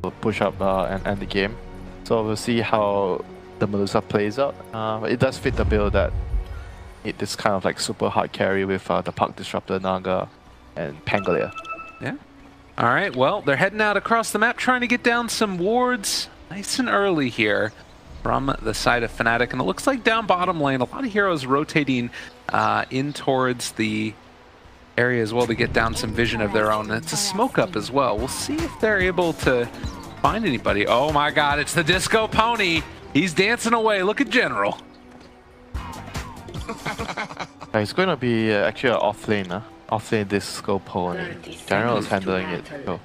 will push up and end the game. So we'll see how the Medusa plays out. It does fit the build that it is kind of like super hard carry with the Puck Disruptor, Naga, and Pangolier. Yeah. All right, well, they're heading out across the map, trying to get down some wards nice and early here from the side of Fnatic. And it looks like down bottom lane, a lot of heroes rotating in towards the area as well to get down some vision of their own. And it's a smoke up as well. We'll see if they're able to find anybody. Oh my god, it's the Disco Pony. He's dancing away. Look at General. It's going to be actually an off-lane, off-lane Disco Pony. General is handling it. So.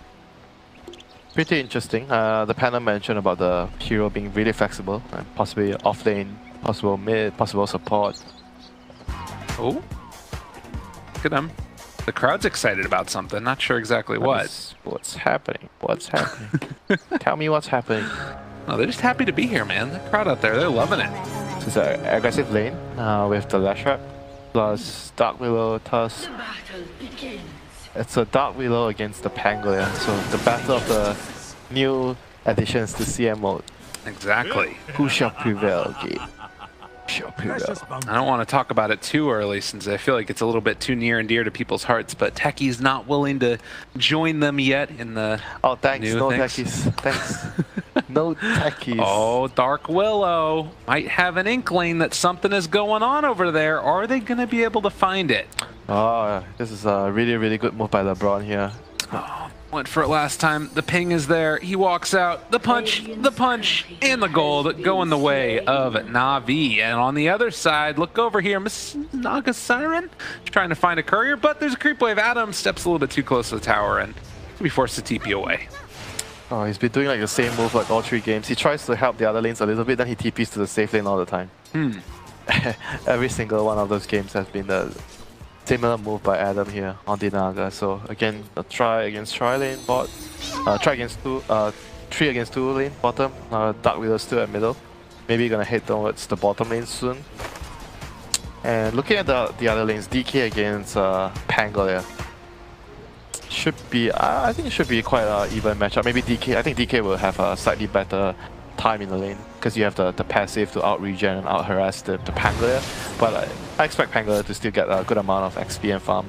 Pretty interesting. The panel mentioned about the hero being really flexible and possibly off-lane, possible mid, possible support. Oh, look at them. The crowd's excited about something. Not sure exactly what. What's happening? What's happening? Tell me what's happening. Oh, they're just happy to be here, man. The crowd out there, they're loving it. It's an aggressive lane with the Lashrak plus Dark Willow Tusk. It's a Dark Willow against the Pangolier, so the battle of the new additions to CM mode. Exactly. Who shall prevail, Gabe? Shall prevail. I don't want to talk about it too early since I feel like it's a little bit too near and dear to people's hearts, but Techie's not willing to join them yet in the Oh, thanks. new No things. Techies. Thanks. No Techies. Oh, Dark Willow might have an inkling that something is going on over there. Are they going to be able to find it? Oh, this is a really, really good move by LeBron here. Oh, went for it last time. The ping is there. He walks out. The punch, and the gold going the way of NaVi. And on the other side, look over here. Miss Naga Siren trying to find a courier, but there's a creep wave. Adam steps a little bit too close to the tower and will be forced to TP away. Oh, he's been doing like the same move like all 3 games. He tries to help the other lanes a little bit, then he TPs to the safe lane all the time. Every single one of those games has been the similar move by Adam here on the Naga. So again, a try against tri lane bot, try against 3 against 2 lane bottom. Dark Willow still at middle. Maybe gonna head towards the bottom lane soon. And looking at the other lanes, DK against Pangolier. Should be, I think it should be quite an even matchup. Maybe DK, I think DK will have a slightly better time in the lane because you have the passive to out regen and out harass the Pangolier. But I expect Pangolier to still get a good amount of XP and farm.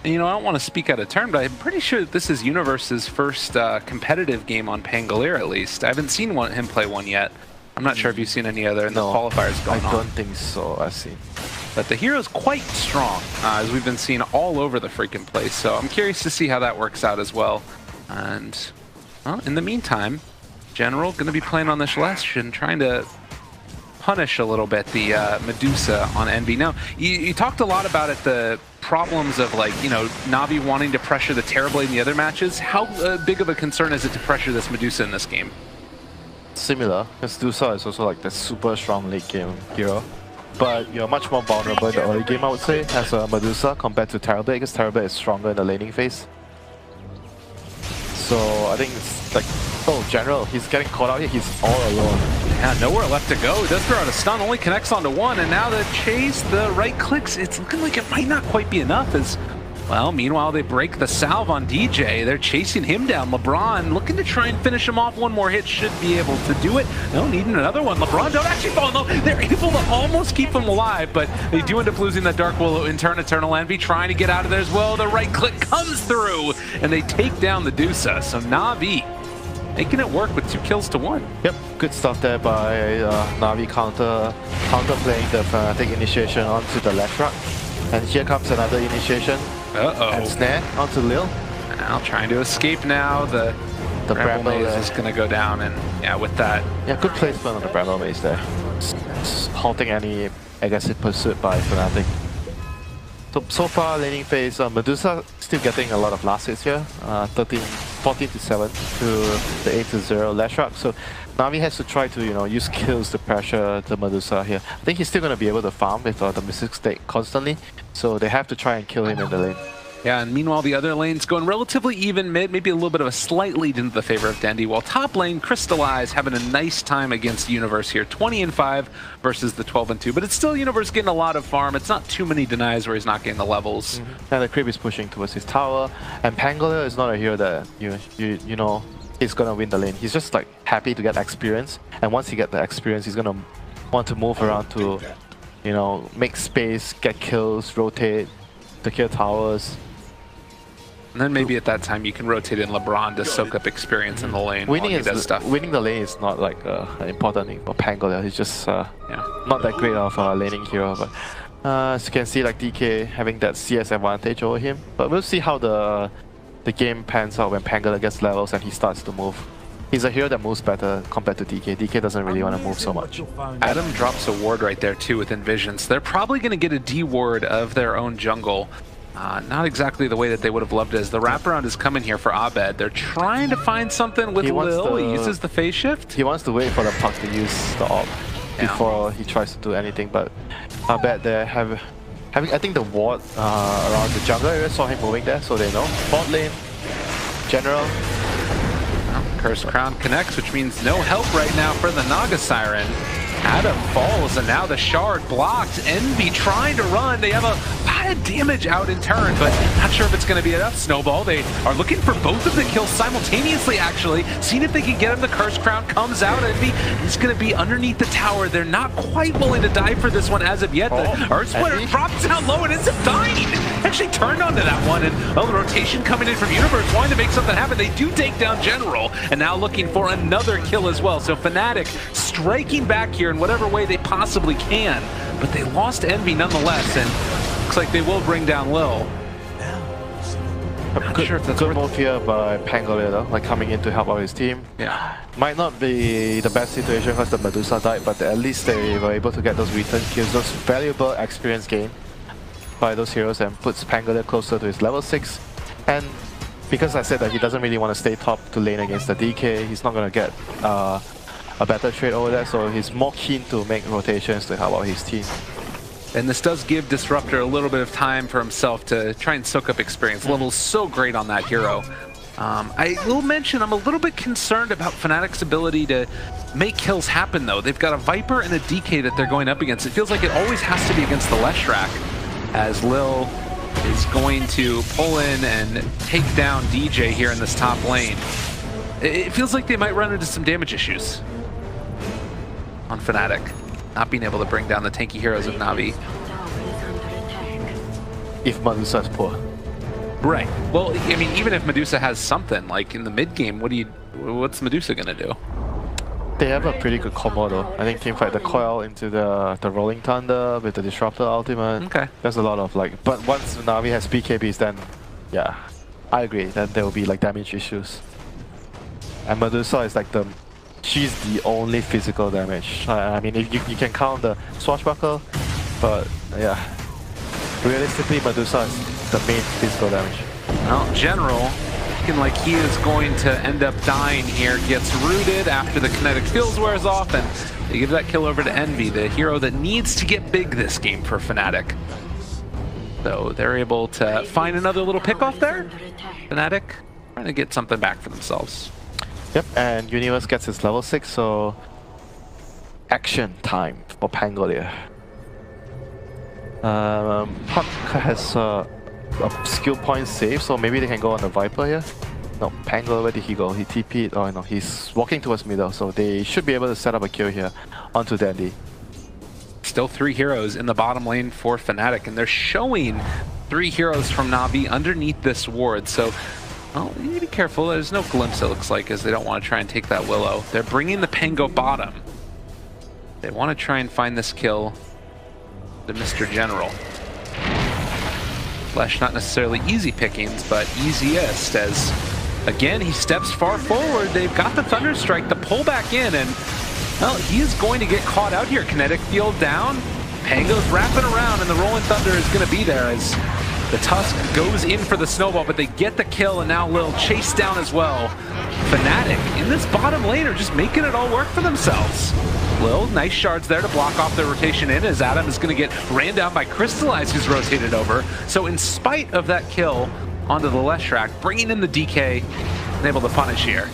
And, you know, I don't want to speak out of turn, but I'm pretty sure that this is Universe's first competitive game on Pangolier at least. I haven't seen him play one yet. I'm not sure if you've seen any other in the qualifiers going on. I don't think so, I've seen. But the hero's quite strong, as we've been seeing all over the freaking place. So I'm curious to see how that works out as well. And, well, in the meantime, General going to be playing on this Celestian, trying to punish a little bit the Medusa on NV. Now, you talked a lot about it, the problems of, like, you know, NaVi wanting to pressure the Terrorblade in the other matches. How big of a concern is it to pressure this Medusa in this game? Similar, because Medusa is also like the super strong late game hero. But you're much more vulnerable in the early game, I would say, as a Medusa compared to Terrorblade, because Terrorblade is stronger in the laning phase. So I think it's like, oh, General, he's getting caught out here, he's all alone. Yeah, nowhere left to go. He does throw out a stun, only connects onto one, and now the chase, the right clicks, it's looking like it might not quite be enough as, well, meanwhile they break the salve on DJ. They're chasing him down. LeBron looking to try and finish him off. One more hit should be able to do it. No, needing another one. LeBron don't actually fall. No, they're able to almost keep him alive, but they do end up losing the Dark Willow in turn. Eternal Envy trying to get out of there as well. The right click comes through, and they take down the Medusa. So NaVi making it work with 2 kills to 1. Yep, good stuff there by NaVi counter playing the Fnatic initiation onto the Lashrak. And here comes another initiation. And snare onto Lil. Now trying to escape now. The Bramble Maze is going to go down, and yeah, with that. Yeah, good placement on the Bramble Maze there. Halting any aggressive pursuit by Fnatic. So far, laning phase, Medusa still getting a lot of last hits here. 14 to 7 to the 8 to 0 Lashrak. So NaVi has to try to, you know, use kills to pressure the Medusa here. I think he's still going to be able to farm with the Mystic Stake constantly. So they have to try and kill him in the lane. Yeah, and meanwhile the other lane's going relatively even mid, maybe a little bit of a slight lead into the favor of Dendi, while top lane, Crystallize, having a nice time against Universe here. 20-5 versus the 12-2, but it's still Universe getting a lot of farm. It's not too many denies where he's not getting the levels. And the creep is pushing towards his tower, and Pangolier is not a hero that you know he's gonna win the lane. He's just like happy to get experience, and once he get the experience, he's gonna want to move around to, you know, make space, get kills, rotate, secure towers. And then maybe at that time you can rotate in LeBron to soak up experience in the lane. Winning the lane is not like an important thing for Pangolier. He's just not that great of a laning hero. But as you can see, like DK having that CS advantage over him. But we'll see how the game pans out when Pangolier gets levels and he starts to move. He's a hero that moves better compared to DK. DK doesn't really want to move so much. Adam drops a ward right there too with Envision. So they're probably going to get a D ward of their own jungle. Not exactly the way that they would have loved it, as the wraparound is coming here for Abed. They're trying to find something with Lil. He uses the phase shift. He wants to wait for the puck to use the AWP before he tries to do anything, but Abed there having I think the ward around the jungle area saw him moving there, so they know. Bot lane, general. Well, Curse Crown connects, which means no help right now for the Naga Siren. Adam falls, and now the shard blocked. NaVi trying to run. They have a lot of damage out in turn, but not sure if it's going to be enough. Snowball, they are looking for both of the kills simultaneously, actually. Seeing if they can get him. The Curse Crown comes out. NaVi is going to be underneath the tower. They're not quite willing to die for this one as of yet. The Earth Splitter drops down low and ends up dying. Actually turned onto that one, and the rotation coming in from Universe wanting to make something happen. They do take down General, and now looking for another kill as well. So Fnatic striking back here in whatever way they possibly can, but they lost NaVi nonetheless, and looks like they will bring down Lil. Not sure if that's good move here by Pangolier though, like coming in to help out his team. Yeah. Might not be the best situation because the Medusa died, but at least they were able to get those return kills, those valuable experience gain by those heroes, and puts Pangolier closer to his level 6. And because I said that he doesn't really want to stay top to lane against the DK, he's not going to get a better trade over there, so he's more keen to make rotations to help out his team. And this does give Disruptor a little bit of time for himself to try and soak up experience. Level's so great on that hero. I will mention I'm a little bit concerned about Fnatic's ability to make kills happen though. They've got a Viper and a DK that they're going up against. It feels like it always has to be against the Leshrac, as Lil is going to pull in and take down DJ here in this top lane. It feels like they might run into some damage issues on Fnatic, not being able to bring down the tanky heroes of NaVi. If Medusa is poor. Right. Well, I mean, even if Medusa has something, like in the mid game, what's Medusa gonna do? They have a pretty good combo though. I think Teamfight the coil into the Rolling Thunder with the Disruptor ultimate. Okay. There's a lot of like, but once NaVi has BKBs, then yeah, I agree. Then there will be like damage issues. And Medusa is like she's the only physical damage. I mean, if you can count the Swashbuckle, but yeah, realistically, Medusa is the main physical damage. Well, General, looking like he is going to end up dying here, gets rooted after the kinetic skills wears off, and they give that kill over to NaVi, the hero that needs to get big this game for Fnatic. So they're able to find another little pick off there. Fnatic trying to get something back for themselves. Yep, and Universe gets his level 6, so action time for Pangolier. Puck has a skill point save, so maybe they can go on the Viper here. No, Pangolier, where did he go? He TP'd, oh no, he's walking towards middle, so they should be able to set up a kill here onto Dandy. Still 3 heroes in the bottom lane for Fnatic, and they're showing 3 heroes from NaVi underneath this ward, so well, you need to be careful. There's no glimpse, it looks like, as they don't want to try and take that Willow. They're bringing the Pango bottom. They want to try and find this kill to Mr. General. Flesh not necessarily easy pickings, but easiest, as again he steps far forward. They've got the Thunderstrike to pull back in, and well, he is going to get caught out here. Kinetic field down. Pango's wrapping around, and the Rolling Thunder is going to be there as the Tusk goes in for the Snowball, but they get the kill, and now Lil chased down as well. Fnatic in this bottom lane are just making it all work for themselves. Lil, nice shards there to block off the rotation in, as Adam is going to get ran down by Crystallize, who's rotated over. So in spite of that kill onto the Leshrac, bringing in the DK and able to punish here.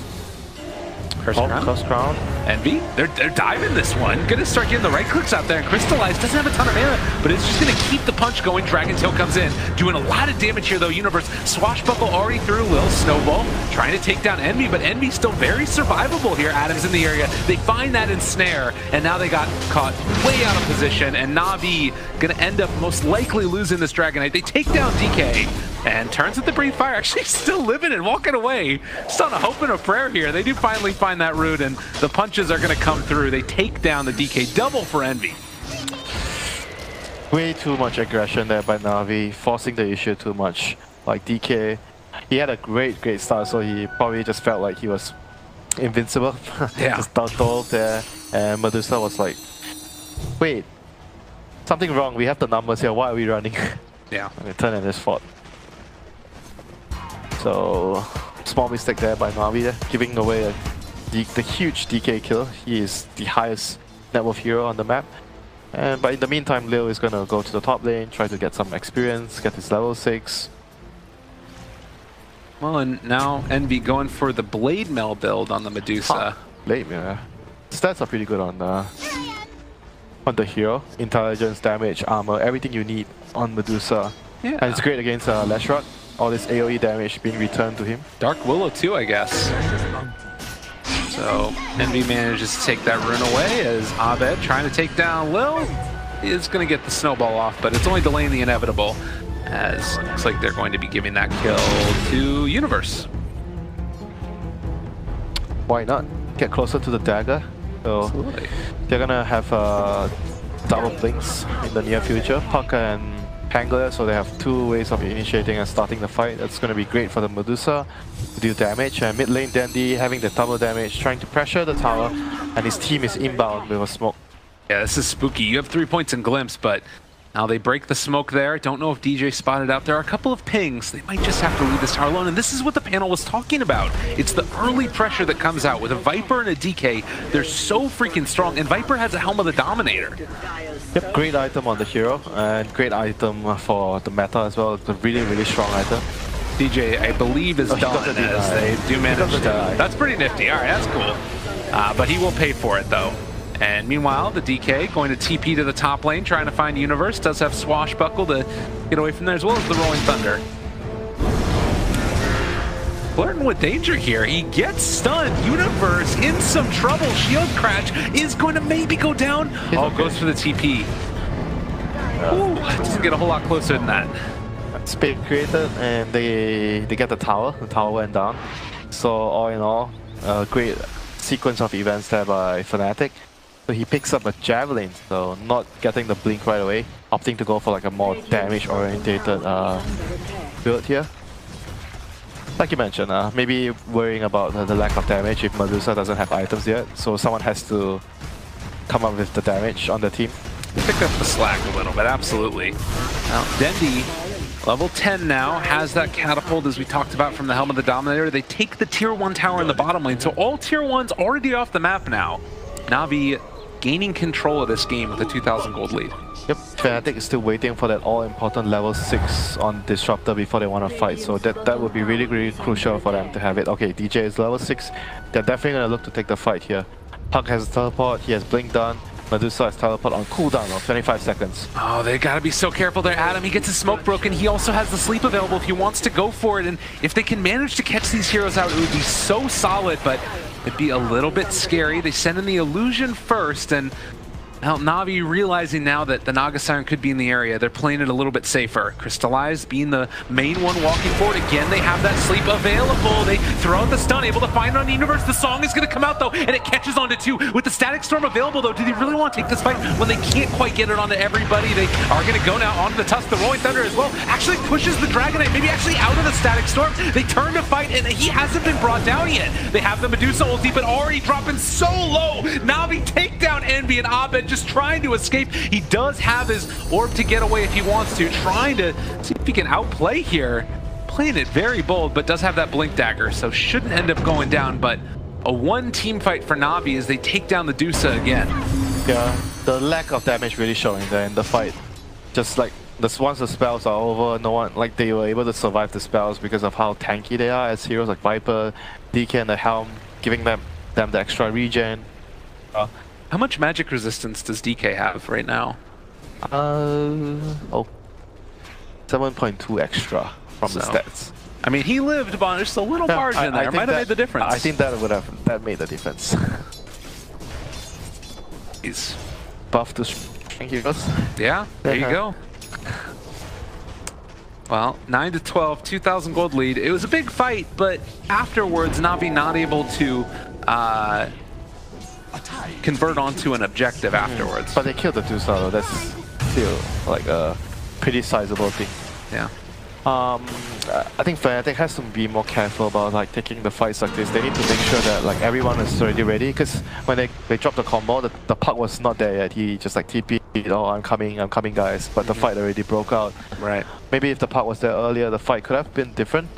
Curse Crown. Curse Crown. NaVi, they're diving this one. Gonna start getting the right clicks out there. And Crystallize doesn't have a ton of mana, but it's just gonna keep the punch going. Dragon Tail comes in, doing a lot of damage here though. Universe, Swashbuckle already through. Lil Snowball trying to take down NaVi, but NaVi's still very survivable here. Adam's in the area. They find that ensnare, and now they got caught way out of position, and NaVi gonna end up most likely losing this Dragonite. They take down DK, and turns with the Breathe Fire, actually still living and walking away. Just on a hope and a prayer here. They do finally find that root, and the punches are going to come through. They take down the DK. Double for NaVi. Way too much aggression there by NaVi, forcing the issue too much. Like DK, he had a great start, so he probably just felt like he was invincible. Yeah. Just dove there, and Medusa was like, wait, something wrong. We have the numbers here. Why are we running? Yeah. And turn in his fault. So, small mistake there by NaVi, giving away the huge DK kill. He is the highest net worth hero on the map. But in the meantime, Lil is going to go to the top lane, try to get some experience, get his level 6. Well, and now NaVi going for the Blade Mail build on the Medusa. Blade Mail, stats are pretty good on the hero. Intelligence, damage, armor, everything you need on Medusa. Yeah. And it's great against Leshrac. All this AoE damage being returned to him. Dark Willow too, I guess. So NaVi manages to take that rune away as Abed trying to take down Lil is going to get the snowball off, but it's only delaying the inevitable, as it looks like they're going to be giving that kill to Universe. Why not? Get closer to the dagger. So Absolutely. they're going to have double blinks in the near future. Puck and Pangler, so they have two ways of initiating and starting the fight. That's going to be great for the Medusa to deal damage. And mid lane Dandy having the double damage, trying to pressure the tower, and his team is inbound with a smoke. Yeah, this is spooky. You have 3 points in Glimpse, but now they break the smoke there. Don't know if DJ spotted out. There are a couple of pings. They might just have to leave this tower alone, and this is what the panel was talking about. It's the early pressure that comes out with a Viper and a DK. They're so freaking strong, and Viper has a Helm of the Dominator. Yep, great item on the hero, and great item for the meta as well. It's a really strong item. DJ, I believe, is done as they do manage to... That's pretty nifty. All right, that's cool. But he will pay for it, though. And meanwhile, the DK going to TP to the top lane, trying to find Universe. Does have Swashbuckle to get away from there, as well as the Rolling Thunder. Flirting with danger here. He gets stunned. Universe in some trouble. Shield Crash is going to maybe go down. Goes for the TP. Ooh, doesn't get a whole lot closer than that. Spade created, and they get the tower. The tower went down. So all in all, a great sequence of events there by Fnatic. So he picks up a Javelin, so not getting the blink right away, opting to go for like a more damage-orientated build here. Like you mentioned, maybe worrying about the lack of damage if Medusa doesn't have items yet, so someone has to come up with the damage on the team. Pick up the slack a little bit, absolutely. Now, Dendi, level 10 now, has that catapult as we talked about from the Helm of the Dominator. They take the tier 1 tower in the bottom lane, so all tier 1's already off the map now. NaVi gaining control of this game with a 2,000 gold lead. Yep, Fnatic is still waiting for that all-important level 6 on Disruptor before they want to fight, so that would be really crucial for them to have it. Okay, DJ is level 6, they're definitely going to look to take the fight here. Puck has teleport, he has blink done. Medusa has teleport on cooldown of 25 seconds. Oh, they gotta be so careful there, Adam. He gets his smoke broken. He also has the sleep available if he wants to go for it. And if they can manage to catch these heroes out, it would be so solid, but it'd be a little bit scary. They send in the illusion first, and now NaVi realizing now that the Naga Siren could be in the area, they're playing it a little bit safer. Crystallize being the main one walking forward. Again, they have that sleep available. They throw out the stun, able to find it on the Universe. The song is going to come out, though, and it catches onto 2. With the Static Storm available, though, do they really want to take this fight when they can't quite get it onto everybody? They are going to go now onto the Tusk. The Rolling Thunder as well actually pushes the Dragonite, maybe actually out of the Static Storm. They turn to fight, and he hasn't been brought down yet. They have the Medusa ulti, but already dropping so low. NaVi take down Envy, and Abed just trying to escape. He does have his orb to get away if he wants to, trying to see if he can outplay here. Playing it very bold, but does have that blink dagger, so shouldn't end up going down. But a one team fight for NaVi as they take down the Dusa again. Yeah, the lack of damage really showing there in the fight. Just like once the spells are over, no one, like, they were able to survive the spells because of how tanky they are as heroes like Viper, DK and the Helm, giving them them the extra regen. How much magic resistance does DK have right now? 7.2 extra from the stats. I mean, he lived by just a little margin there. Might have made the difference. I think that made the difference. He's buff to strength heroes. Yeah, there you go. Well, 9-12, 2,000 gold lead. It was a big fight, but afterwards, NaVi not able to convert onto an objective afterwards. But they killed the Dota though. That's still like a pretty sizable thing. Yeah. I think Fnatic has to be more careful about like taking the fights like this. They need to make sure that like everyone is already ready, because when they dropped the combo, the puck was not there yet. He just like TP'd, oh I'm coming guys, but the fight already broke out. Right. Maybe if the puck was there earlier, the fight could have been different.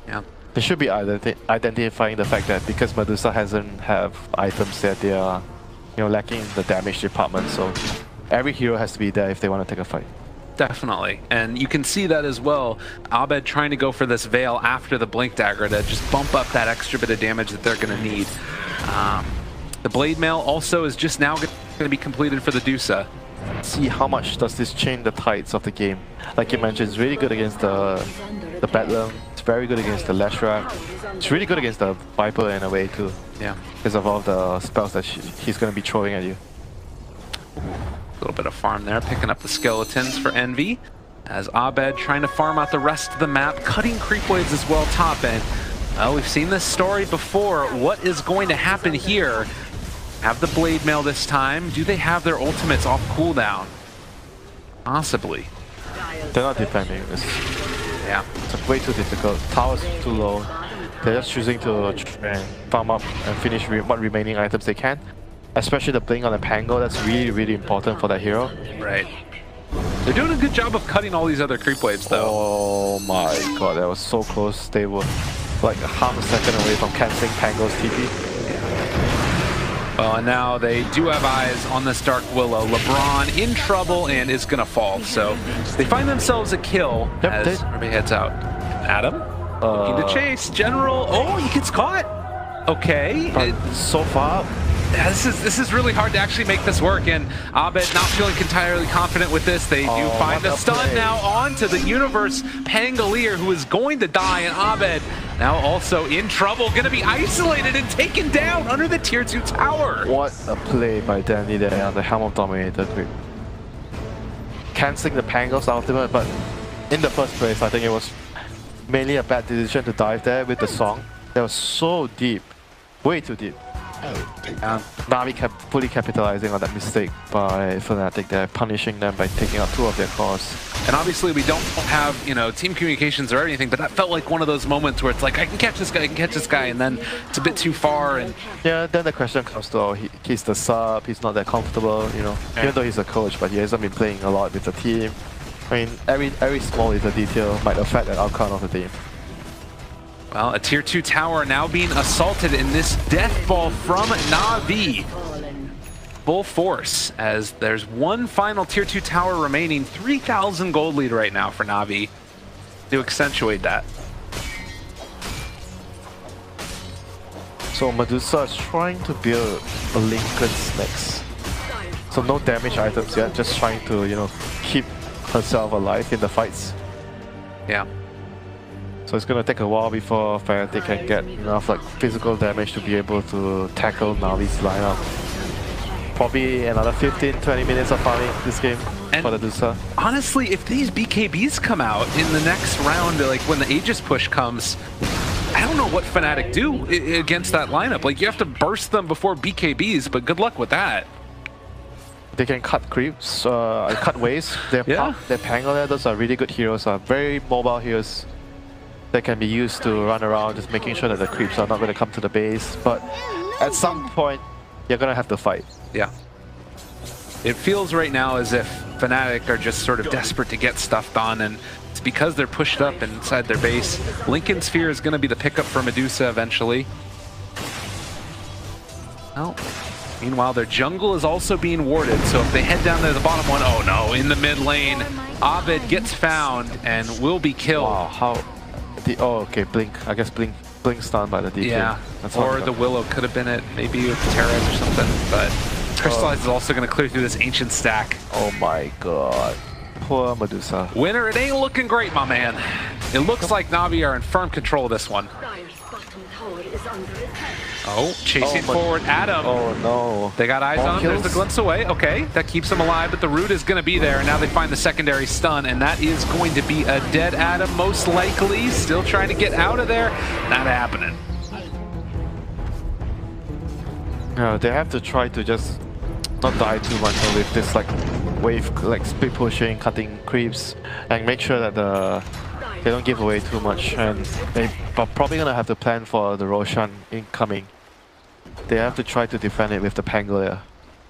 Yeah. They should be identifying the fact that because Medusa hasn't have items that they are, lacking in the damage department, so every hero has to be there if they want to take a fight. Definitely, and you can see that as well. Abed trying to go for this Veil after the Blink Dagger to just bump up that extra bit of damage that they're going to need. The Blade Mail also is just now going to be completed for the Dusa. See how much does this change the tides of the game. Like you mentioned, it's really good against the Bedlam. It's very good against the Leshrac. It's really good against the Viper in a way too. Yeah. Because of all the spells that he's going to be throwing at you. A little bit of farm there, picking up the skeletons for NaVi. As Abed trying to farm out the rest of the map, cutting creep waves as well top end. Well, we've seen this story before. What is going to happen here? Have the Blade Mail this time. Do they have their ultimates off cooldown? Possibly. They're not defending this. Yeah. It's way too difficult. Tower's too low. They're just choosing to farm up and finish what remaining items they can. Especially the Blink on the Pango, that's really, really important for that hero. Right. They're doing a good job of cutting all these other creep waves though. Oh my god, that was so close. They were like half a second away from cancelling Pango's TP. Yeah. Well, and now they do have eyes on this Dark Willow. LeBron in trouble and is going to fall. So they find themselves a kill as everybody heads out. Adam, looking to chase. General, oh, he gets caught. Okay. So far, yeah, this is really hard to actually make this work, and Abed not feeling entirely confident with this. They do find the stun now onto the Universe Pangolier, who is going to die, and Abed now also in trouble, going to be isolated and taken down under the tier 2 tower. What a play by Danny there on the Helm of Dominator. Cancelling the Pangos ultimate, but in the first place, I think it was mainly a bad decision to dive there with the song. That was so deep, way too deep. NaVi kept fully capitalizing on that mistake by Fnatic. They're punishing them by taking out 2 of their cores. And obviously we don't have, team communications or anything, but that felt like one of those moments where it's like, I can catch this guy, and then it's a bit too far. And yeah, then the question comes to, oh, he's the sub, he's not that comfortable, even though he's a coach, but he hasn't been playing a lot with the team. I mean, every small little detail might affect the outcome of the team. Well, a tier 2 tower now being assaulted in this death ball from NaVi. Full force, as there's one final tier 2 tower remaining. 3,000 gold lead right now for NaVi to accentuate that. So Medusa is trying to build a Lincoln's next. So no damage items yet, just trying to, keep herself alive in the fights. Yeah. So it's gonna take a while before Fnatic can get enough physical damage to be able to tackle NaVi's lineup. Probably another 15-20 minutes of farming this game for the Dusa. Honestly, if these BKBs come out in the next round, when the Aegis push comes, I don't know what Fnatic do against that lineup. You have to burst them before BKBs, but good luck with that. They can cut creeps, cut waves. Their Pangolier, those are really good heroes, are very mobile heroes that can be used to run around, just making sure that the creeps are not going to come to the base. But at some point, you're going to have to fight. Yeah. It feels right now as if Fnatic are just sort of desperate to get stuff done, and it's because they're pushed up inside their base. Lincoln Sphere is going to be the pickup for Medusa eventually. Well, meanwhile, their jungle is also being warded, so if they head down to the bottom one, oh no, in the mid lane, Abed gets found and will be killed. Wow, how... oh, okay, Blink. I guess Blink blink stun by the DK. Yeah, or the Willow could have been it, maybe with Terez or something, but Crystallize is also going to clear through this Ancient stack. Oh my god. Poor Medusa. Winner, it ain't looking great, my man. It looks like NaVi are in firm control of this one. Oh, chasing forward Adam. Oh no. They got eyes on him. There's the glimpse away. Okay, that keeps him alive, but the root is going to be there. And now they find the secondary stun, and that is going to be a dead Adam, most likely. Still trying to get out of there. Not happening. No, they have to try to just not die too much with this like wave, like speed pushing, cutting creeps, and make sure that they don't give away too much. And they're probably gonna have to plan for the Roshan incoming. They have to try to defend it with the Pangolier.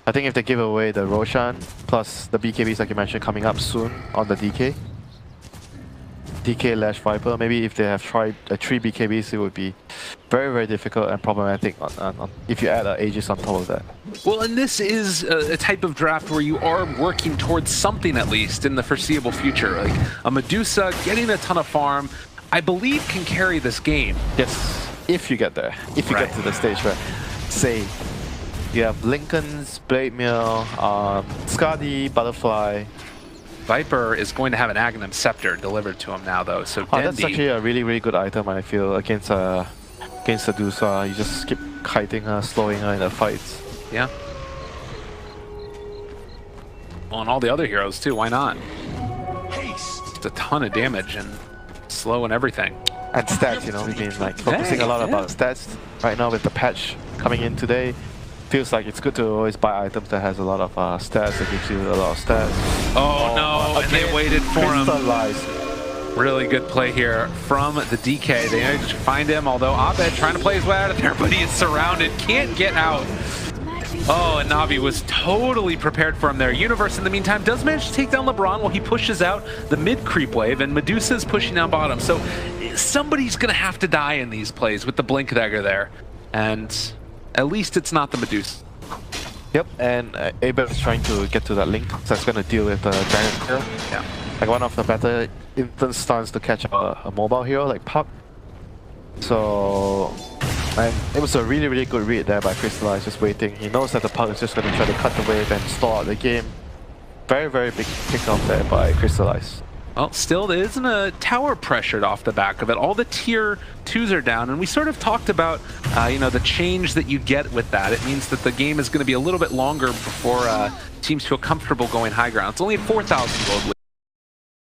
I think if they give away the Roshan plus the BKBs like you mentioned coming up soon on the DK / Viper, maybe if they have tried 3 BKBs, it would be very, very difficult and problematic if you add Aegis on top of that. Well, and this is a type of draft where you are working towards something at least in the foreseeable future. Like a Medusa getting a ton of farm, I believe can carry this game. Yes, if you get there. If you get to the stage where, say, you have Lincoln's, Blade Mail, Skadi, Butterfly. Viper is going to have an Aghanim Scepter delivered to him now, though. So that's actually a really, really good item, I feel, against Medusa. You just keep kiting her, slowing her in the fights. Yeah. Well, and all the other heroes too. Why not? It's a ton of damage and slow and everything. And stats, you know, we've been like focusing a lot about stats right now with the patch coming in today. Feels like it's good to always buy items that has a lot of stats, that gives you a lot of stats. Oh no, and they waited for him. Crystallize. Really good play here from the DK. They managed to find him, although Abed trying to play his way out of there, but he is surrounded, can't get out. Oh, and NaVi was totally prepared for him there. Universe, in the meantime, does manage to take down LeBron while he pushes out the mid creep wave, and Medusa's pushing down bottom. So somebody's going to have to die in these plays with the Blink Dagger there. And at least it's not the Medusa. Yep, and Abed is trying to get to that link, so that's going to deal with the Giant Hero. Yeah. Like one of the better instant stuns to catch a mobile hero like Puck. So, and it was a really, really good read there by Crystallize, just waiting. He knows that the Puck is just going to try to cut the wave and stall out the game. Very, very big pick off there by Crystallize. Well, still, there isn't a tower pressured off the back of it. All the tier 2s are down, and we sort of talked about, you know, the change that you get with that. It means that the game is going to be a little bit longer before teams feel comfortable going high ground. It's only a 4,000 gold lead.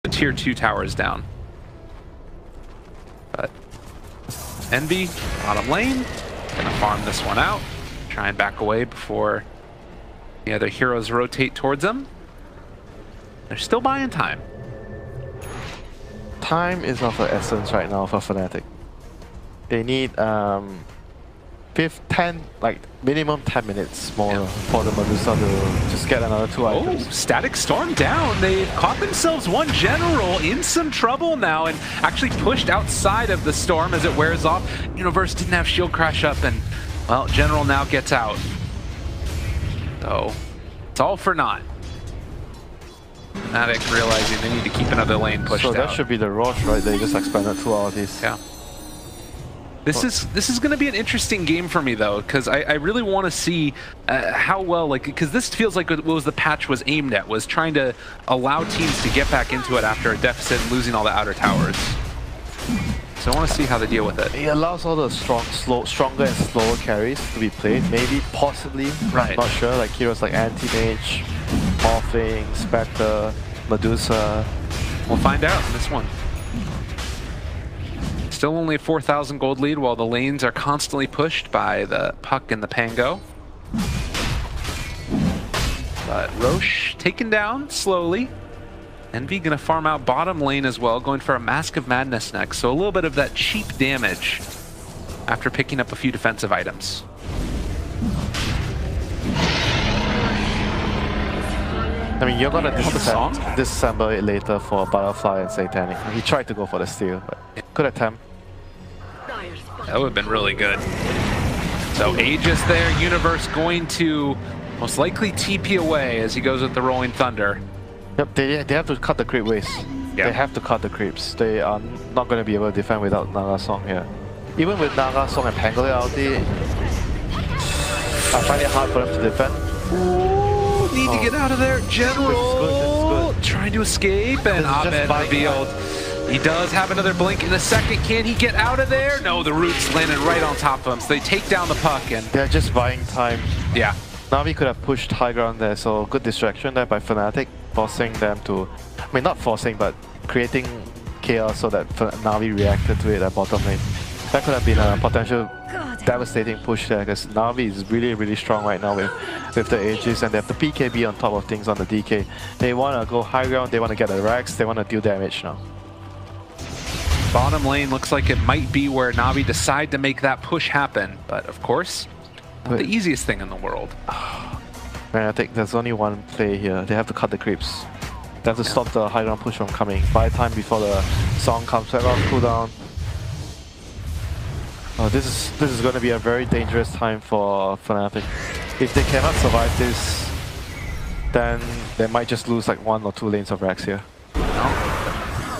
The tier 2 tower is down. But Envy, bottom lane, gonna farm this one out. Try and back away before the other heroes rotate towards them. They're still buying time. Time is of the essence right now for Fnatic. They need 10, like minimum 10 minutes more for the Medusa to just get another 2 items. Oh, Static Storm down. They've caught themselves one general in some trouble now and actually pushed outside of the storm as it wears off. Universe didn't have shield crash up and, well, General now gets out. So, it's all for naught. Fnatic realizing they need to keep another lane pushed out. So that should be the Roche, right? They just expanded 2 alties. Yeah. This is going to be an interesting game for me though, because I really want to see how well, like, because this feels like what was the patch was aimed at, was trying to allow teams to get back into it after a deficit and losing all the outer towers. So I want to see how they deal with it. It allows all the stronger and slower carries to be played, maybe, possibly, right? Not sure, like heroes like Anti-Mage, Morphling, Spectre, Medusa. We'll find out in this one. Still only a 4,000 gold lead while the lanes are constantly pushed by the Puck and the Pango. But Roche taken down slowly. Envy gonna farm out bottom lane as well, going for a Mask of Madness next. So a little bit of that cheap damage after picking up a few defensive items. I mean, you're gonna disassemble it later for Butterfly and Satanic. He tried to go for the steal, but good attempt. That would have been really good. So Aegis there, Universe going to most likely TP away as he goes with the Rolling Thunder. Yep, they have to cut the creep waves. They have to cut the creeps. They are not going to be able to defend without Naga Song here. Even with Naga, Song, and Pangolin ulti, I find it hard for them to defend. Ooh, need to get out of there. General trying to escape, and Abed revealed. He does have another blink in a second. Can he get out of there? No, the roots landed right on top of him, so they take down the puck. And they're just buying time. Yeah. NaVi could have pushed high ground there, so good distraction there by Fnatic, forcing them to... I mean, not forcing, but creating chaos so that NaVi reacted to it at bottom lane. That could have been a potential devastating push there, because NaVi is really, really strong right now with the Aegis, and they have the BKB on top of things on the DK. They want to go high ground, they want to get the racks, they want to deal damage now. Bottom lane looks like it might be where NaVi decide to make that push happen, but of course, not the easiest thing in the world. Man, I think there's only one play here. They have to cut the creeps. They have to stop the high ground push from coming. Buy time before the song comes back off cooldown. Oh, this is going to be a very dangerous time for Fnatic. If they cannot survive this, then they might just lose like 1 or 2 lanes of racks here.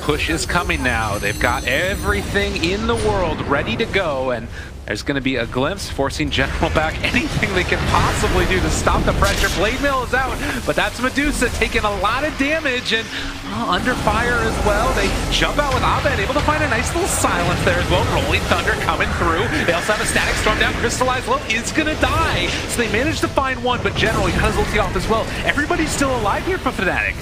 Push is coming now. They've got everything in the world ready to go, and there's going to be a glimpse forcing General back. Anything they can possibly do to stop the pressure. Blade Mail is out, but that's Medusa taking a lot of damage and under fire as well. They jump out with Abed, able to find a nice little silence there as well. Rolling Thunder coming through. They also have a static storm down. Crystallized Low is going to die, so they managed to find one, but General, he got his ulti off as well. Everybody's still alive here for Fnatic.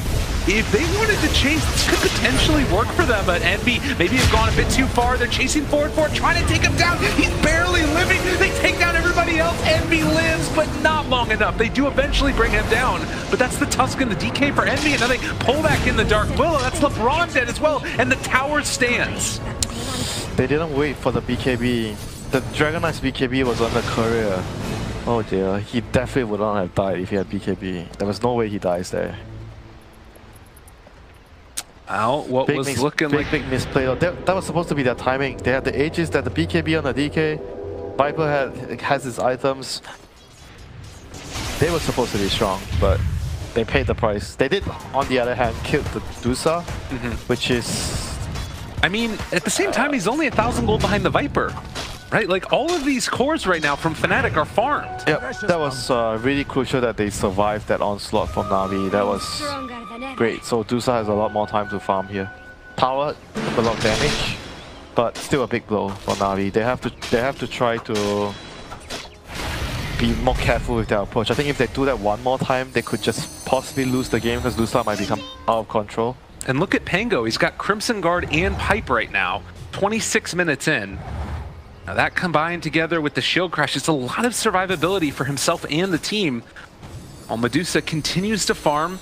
If they wanted to chase, this could potentially work for them, but Envy maybe have gone a bit too far. They're chasing forward for it, trying to take him down. He's barely living. They take down everybody else. Envy lives, but not long enough. They do eventually bring him down, but that's the Tusk and the DK for Envy, and then they pull back in the Dark Willow. That's LeBron dead as well, and the tower stands. They didn't wait for the BKB. The Dragon Knight's BKB was on the courier. Oh dear, he definitely would not have died if he had BKB. There was no way he dies there. Out, what was looking like big misplay. That was supposed to be their timing. They had the Aegis, they had the BKB on the DK. Viper has his items. They were supposed to be strong, but they paid the price. They did, on the other hand, kill the Dusa, which is... I mean, at the same time, he's only 1,000 gold behind the Viper. Right, like all of these cores right now from Fnatic are farmed. Yeah, that was really crucial that they survived that onslaught from NaVi. That was great. So Dusa has a lot more time to farm here. Tower took a lot of damage, but still a big blow for NaVi. They have to try to be more careful with their approach. I think if they do that one more time, they could just possibly lose the game because Dusa might become out of control. And look at Pango. He's got Crimson Guard and Pipe right now. 26 minutes in. Now that combined together with the shield crash, it's a lot of survivability for himself and the team. While Medusa continues to farm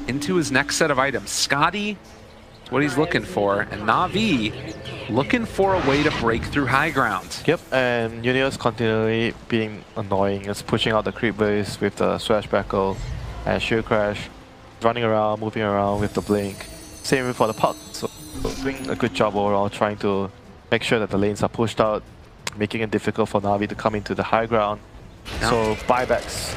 into his next set of items. Scotty is what he's looking for, and NaVi looking for a way to break through high ground. Yep, and Junior's continually being annoying. It's pushing out the creep base with the Swashbuckle and shield crash, running around, moving around with the blink. Same for the puck. So doing a good job overall, trying to make sure that the lanes are pushed out, making it difficult for NaVi to come into the high ground. So buybacks.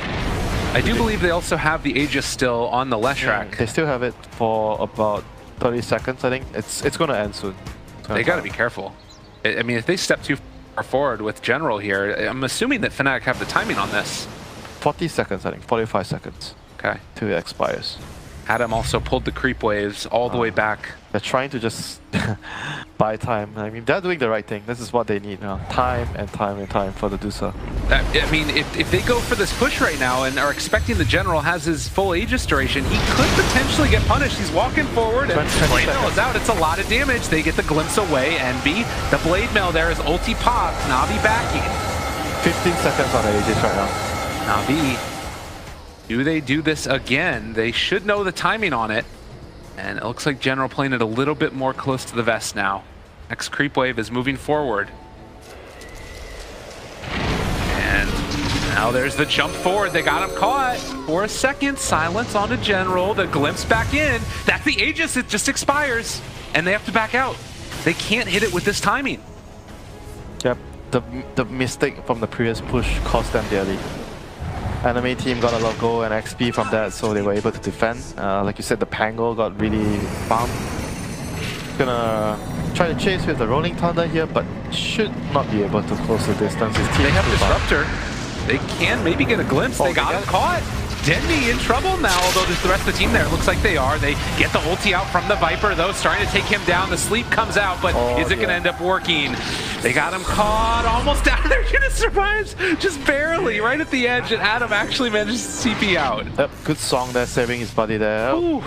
I do believe they also have the Aegis still on the Leshrac. They still have it for about 30 seconds, I think. It's going to end soon. They got to be careful. I mean, if they step too far forward with General here, I'm assuming that Fnatic have the timing on this. 40 seconds, I think. 45 seconds. Okay. Till it expires. Adam also pulled the creep waves all the way back. They're trying to just buy time. I mean, they're doing the right thing. This is what they need now. Time and time and time for the Dusa. I mean, if they go for this push right now and are expecting the General has his full Aegis duration, he could potentially get punished. He's walking forward and Blade Mail is out. It's a lot of damage. They get the glimpse away. Envy, the Blade Mail there is ulti pop. NaVi backing. 15 seconds on the Aegis right now. NaVi. Do they do this again? They should know the timing on it. And it looks like General playing it a little bit more close to the vest now. Next creep wave is moving forward. And now there's the jump forward. They got him caught for a second. Silence on the General. The glimpse back in. That's the Aegis. It just expires. And they have to back out. They can't hit it with this timing. Yep. The mistake from the previous push cost them dearly. Enemy team got a lot of gold and XP from that, so they were able to defend. Like you said, the Pango got really farmed. Gonna Try to chase with the Rolling Thunder here, but should not be able to close the distance. His team They have Disruptor. They can maybe get a glimpse. They got him caught. Denby in trouble now, although there's the rest of the team there. It looks like they are. They get the ulti out from the Viper, though, starting to take him down. The sleep comes out, but is it going to end up working? They got him caught, almost down there. Unit survives just barely, right at the edge, and Adam actually manages to CP out. Yep, good song there, saving his buddy there. Ooh.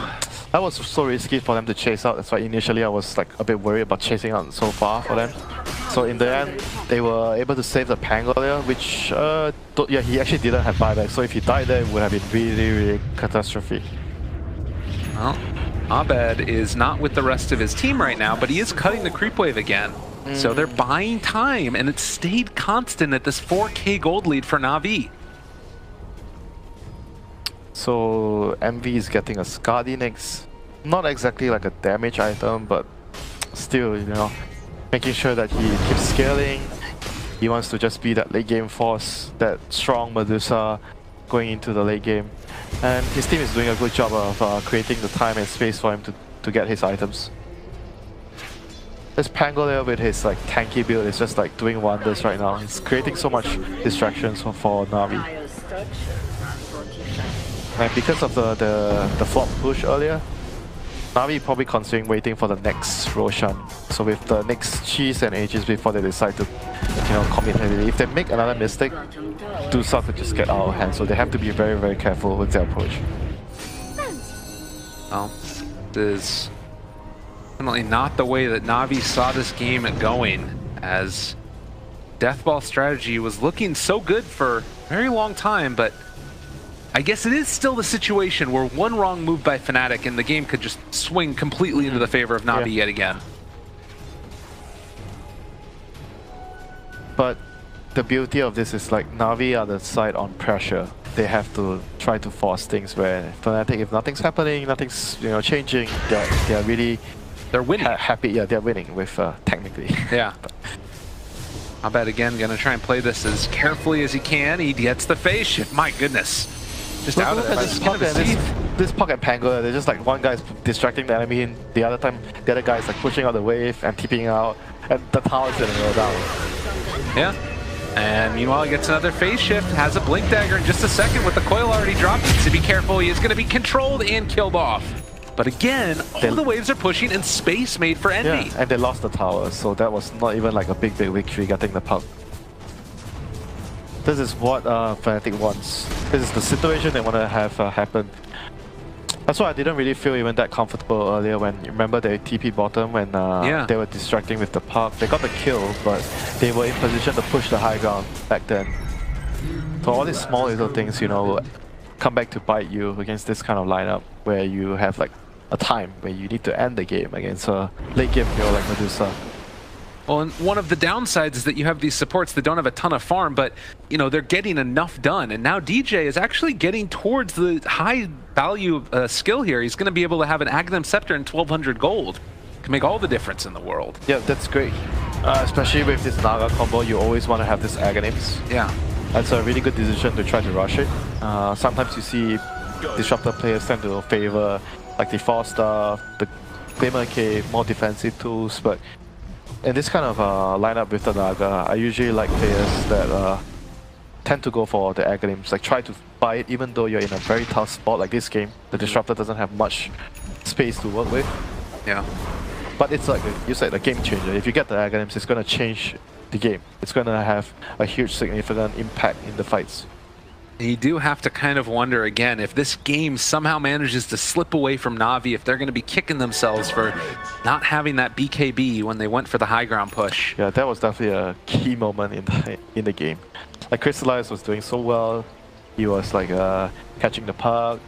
That was so risky for them to chase out. That's why initially I was like a bit worried about chasing out so far for them. So in the end, they were able to save the Pango there, which, yeah, he actually didn't have buyback. So if he died there, it would have been really, really catastrophe. Well, Abed is not with the rest of his team right now, but he is cutting the creep wave again. So they're buying time, and it stayed constant at this 4K gold lead for NaVi. So MV is getting a Skadi next. Not exactly like a damage item, but still, you know, making sure that he keeps scaling. He wants to just be that late game force, that strong Medusa going into the late game. And his team is doing a good job of creating the time and space for him to get his items. This Pango there with his like tanky build is just like doing wonders right now. He's creating so much distractions for NaVi. And because of the flop push earlier, NaVi probably considering waiting for the next Roshan. So with the next cheese and ages before they decide to, you know, commit heavily. If they make another mistake, Dusa could just get out of hand. So they have to be very, very careful with their approach. Well, this is definitely not the way that NaVi saw this game going, as Deathball strategy was looking so good for a very long time, but I guess it is still the situation where one wrong move by Fnatic and the game could just swing completely into the favor of NaVi yet again. But the beauty of this is like NaVi are the side on pressure. They have to try to force things where Fnatic, if nothing's happening, nothing's, you know, changing, they're really winning. Happy. Yeah, they're winning with technically. Yeah. Abed again gonna try and play this as carefully as he can. He gets the phase shift. My goodness. Just look, out of this Puck and Pango, they're just like one guy's distracting the enemy, and the other guy's like pushing out the wave and TPing out, and the tower's gonna go down. Yeah. And meanwhile, he gets another phase shift, has a blink dagger in just a second with the coil already dropped. Needs to be careful. He is going to be controlled and killed off. But again, all the waves are pushing and space made for Envy. Yeah, and they lost the tower, so that was not even like a big victory getting the puck. This is what Fnatic wants. This is the situation they want to have happen. That's why I didn't really feel even that comfortable earlier when, you remember they TP bottom when they were distracting with the puck. They got the kill, but they were in position to push the high ground back then. So all these small little things, you know, will come back to bite you against this kind of lineup where you have like a time where you need to end the game against a late game hero like Medusa. Well, and one of the downsides is that you have these supports that don't have a ton of farm, but, you know, they're getting enough done. And now DJ is actually getting towards the high value skill here. He's going to be able to have an Aghanim Scepter and 1200 gold. Can make all the difference in the world. Yeah, that's great. Especially with this Naga combo, you always want to have this Aghanims. Yeah. That's a really good decision to try to rush it. Sometimes you see Disruptor players tend to favor like the 4-star, the Glimmer Cave, more defensive tools, but in this kind of lineup with the Naga, I usually like players that tend to go for the Aghanims, like try to buy it even though you're in a very tough spot like this game. The Disruptor doesn't have much space to work with. Yeah. But it's like, you said, a game changer. If you get the Aghanims, it's going to change the game. It's going to have a huge significant impact in the fights. You do have to kind of wonder again if this game somehow manages to slip away from NaVi, if they're going to be kicking themselves for not having that BKB when they went for the high ground push. Yeah, that was definitely a key moment in the game. Like Crystallize was doing so well. He was like catching the puck.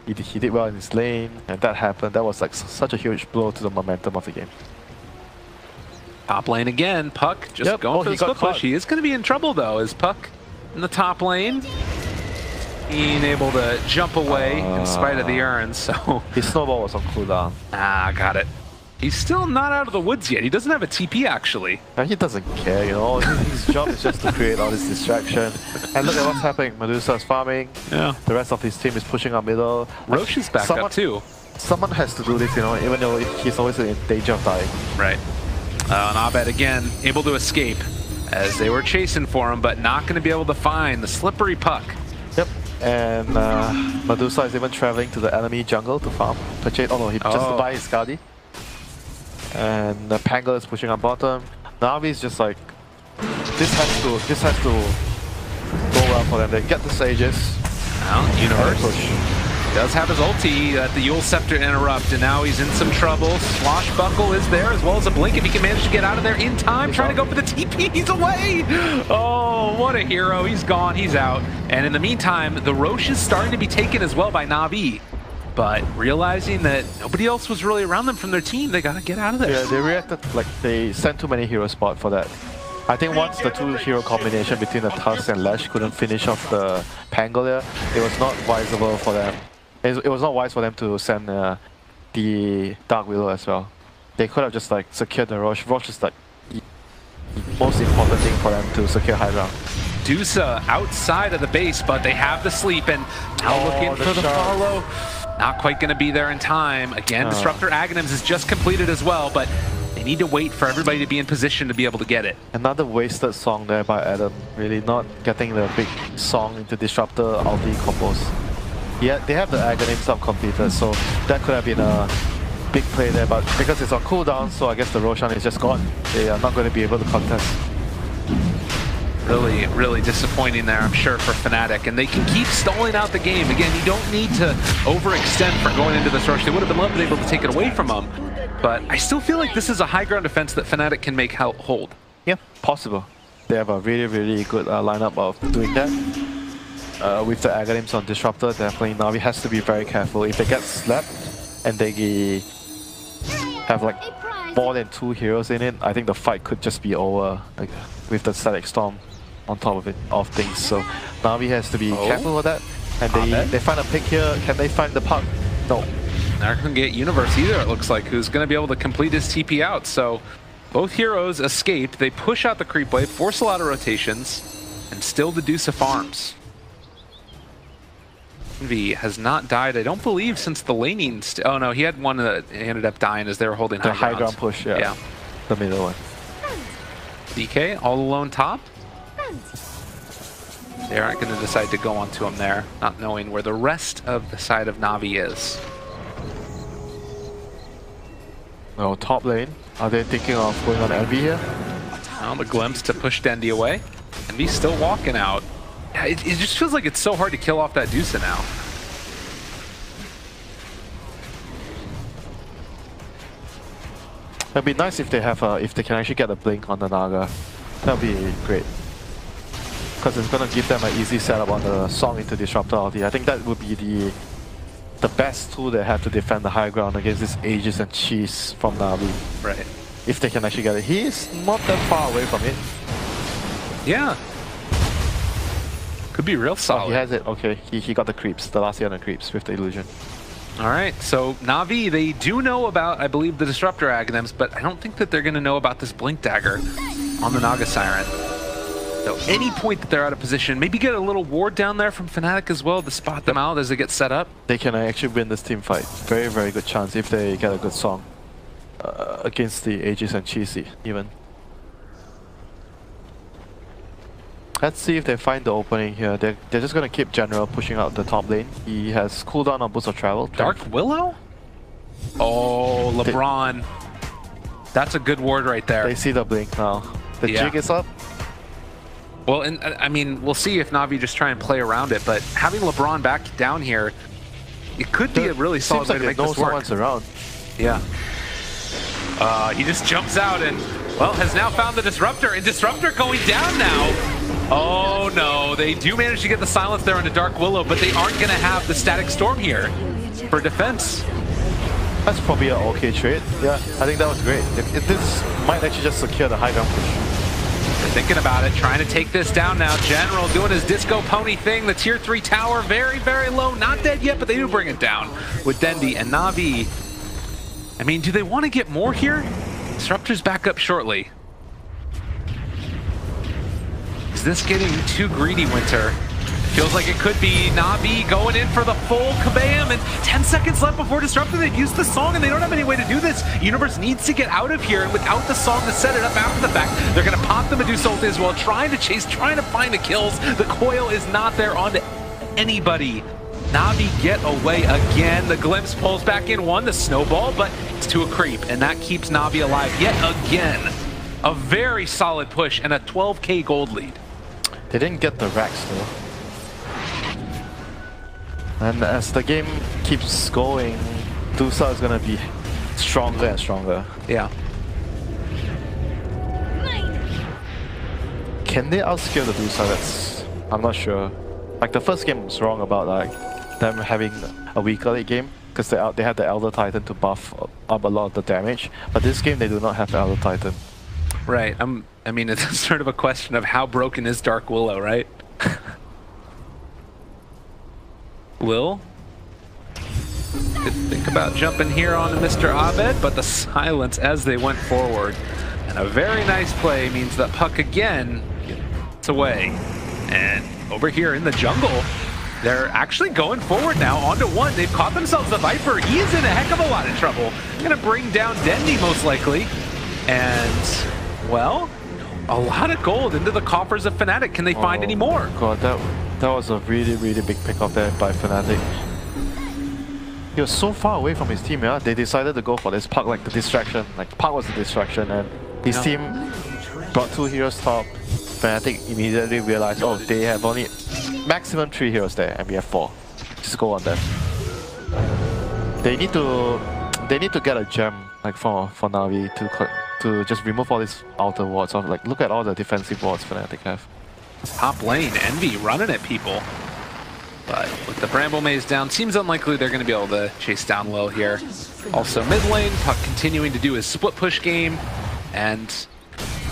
He did well in his lane, and that happened. That was like such a huge blow to the momentum of the game. Top lane again. Puck just going for the split push. He is going to be in trouble though. Is Puck in the top lane? Being able to jump away in spite of the urn, so... His snowball was on cooldown. Ah, got it. He's still not out of the woods yet. He doesn't have a TP, actually. And he doesn't care, you know. His job is just to create all this distraction. And look at what's happening. Medusa's farming. Yeah. The rest of his team is pushing up middle. Roche is back up, too. Someone has to do this, you know, even though he's always in danger of dying. Right. And Abed again able to escape as they were chasing for him, but not going to be able to find the slippery puck. Yep, and Medusa is even traveling to the enemy jungle to farm. Purchase, oh no, he just to buy his Skadi. And the Pango is pushing on bottom. NaVi is just like, this has to go well for them. They get the Sages. Now, Universe does have his ulti at the Yule Scepter interrupt, and now he's in some trouble. Swashbuckle is there, as well as a blink if he can manage to get out of there in time. Trying to go for the TP, he's away! Oh, what a hero. He's gone, he's out. And in the meantime, the Roche is starting to be taken as well by NaVi. But realizing that nobody else was really around them from their team, they gotta get out of there. Yeah, they reacted like they sent too many hero spot for that. I think once the two hero combination between the Tusk and Lash couldn't finish off the Pangolier, it was not wiseable for them. It was not wise for them to send the Dark Willow as well. They could have just like secured the Roche. Roche is like the most important thing for them to secure high ground. Dusa outside of the base, but they have the sleep and now looking for the follow. Not quite going to be there in time. Again, Disruptor Aghanims is just completed as well, but they need to wait for everybody to be in position to be able to get it. Another wasted song there by Adam. Really not getting the big song into Disruptor ulti combos. Yeah, they have the Aghanims up completed, so that could have been a big play there, but because it's on cooldown, so I guess the Roshan is just gone. They are not going to be able to contest. Really, really disappointing there, I'm sure, for Fnatic. And they can keep stalling out the game. Again, you don't need to overextend for going into this rush. They would have been loved able to take it away from them. But I still feel like this is a high ground defense that Fnatic can make hold. Yeah, possible. They have a really, really good lineup of doing that. With the Aghanims on Disruptor, definitely NaVi has to be very careful. If they get slapped and they have like more than 2 heroes in it, I think the fight could just be over, like, with the Static Storm on top of things. So NaVi has to be careful with that. And they find a pick here. Can they find the puck? No. They're not going to get Universe either, it looks like, who's going to be able to complete his TP out. So both heroes escaped. They push out the creep wave, force a lot of rotations, and still the Deuce of farms. NaVi has not died, I don't believe, since the laning. Oh no, he had one that ended up dying as they were holding high ground push, yeah. The middle one. DK all alone top. They aren't going to decide to go onto him there, not knowing where the rest of the side of NaVi is. No, top lane. Are they thinking of going on NaVi here? Well, the glimpse to push Dendi away. NaVi's still walking out. It just feels like it's so hard to kill off that Dusa now. It'd be nice if they have if they can actually get a blink on the Naga. That'd be great. Because it's gonna give them an easy setup on the Song into Disruptor ulti. I think that would be the best tool they have to defend the high ground against this Aegis and Cheese from NaVi. Right. If they can actually get it. He's not that far away from it. Yeah. Could be real solid. Oh, he has it. Okay, he got the creeps, the last year on the creeps with the illusion. All right, so NaVi, they do know about, I believe, the Disruptor Aghanims, but I don't think that they're going to know about this Blink Dagger on the Naga Siren. So any point that they're out of position, maybe get a little ward down there from Fnatic as well to spot them out as they get set up. They can actually win this team fight. Very, very good chance if they get a good song against the Aegis and Cheesy even. Let's see if they find the opening here. They're just going to keep General pushing out the top lane. He has cooldown on Boost of Travel. Dark Willow? Oh, LeBron. That's a good ward right there. They see the blink now. The jig is up. Well, and I mean, we'll see if NaVi just try and play around it, but having LeBron back down here, it could be a really solid way to make this work. Someone's around. Yeah. He just jumps out and, well, has now found the Disruptor, and Disruptor going down now. Oh no, they do manage to get the silence there into Dark Willow, but they aren't going to have the Static Storm here for defense. That's probably an okay trade. Yeah, I think that was great. If this might actually just secure the high ground push. They're thinking about it, trying to take this down now. General doing his disco pony thing. The tier 3 tower, very, very low. Not dead yet, but they do bring it down with Dendi and NaVi. I mean, do they want to get more here? Disruptor's back up shortly. Is this getting too greedy, Winter? Feels like it could be NaVi going in for the full kabam, and 10 seconds left before disrupting. They've used the song and they don't have any way to do this. Universe needs to get out of here, and without the song to set it up after the fact, they're gonna pop the Medusa ult as well, trying to chase, trying to find the kills. The coil is not there onto anybody. NaVi get away again. The glimpse pulls back in one, the snowball, but it's to a creep, and that keeps NaVi alive yet again. A very solid push and a 12K gold lead. They didn't get the racks though. And as the game keeps going, Dusa is gonna be stronger and stronger. Yeah. Can they outskill the Dusa? I'm not sure. Like the first game was wrong about like them having a weaker late game because they had the Elder Titan to buff up a lot of the damage. But this game they do not have the Elder Titan. Right. I mean, it's sort of a question of how broken is Dark Willow, right? Will could think about jumping here onto Mr. Abed, but the silence as they went forward. And a very nice play means that Puck again gets away. And over here in the jungle, they're actually going forward now onto one. They've caught themselves the Viper. He is in a heck of a lot of trouble. Gonna bring down Dendi most likely. And, well, a lot of gold into the coffers of Fnatic. Can they find any more? God, that was a really, really big pickup there by Fnatic. He was so far away from his team, yeah? They decided to go for this Puck, like the distraction. Like, Puck was the distraction, and his team brought 2 heroes top. Fnatic immediately realized, oh, they have only maximum 3 heroes there, and we have 4. Just go on them. They need to get a gem, like for NaVi to just remove all these outer wards. Like, look at all the defensive wards Fnatic have. Top lane, Envy running at people. But with the Bramble Maze down, seems unlikely they're going to be able to chase down low here. Also mid lane, Puck continuing to do his split push game. And,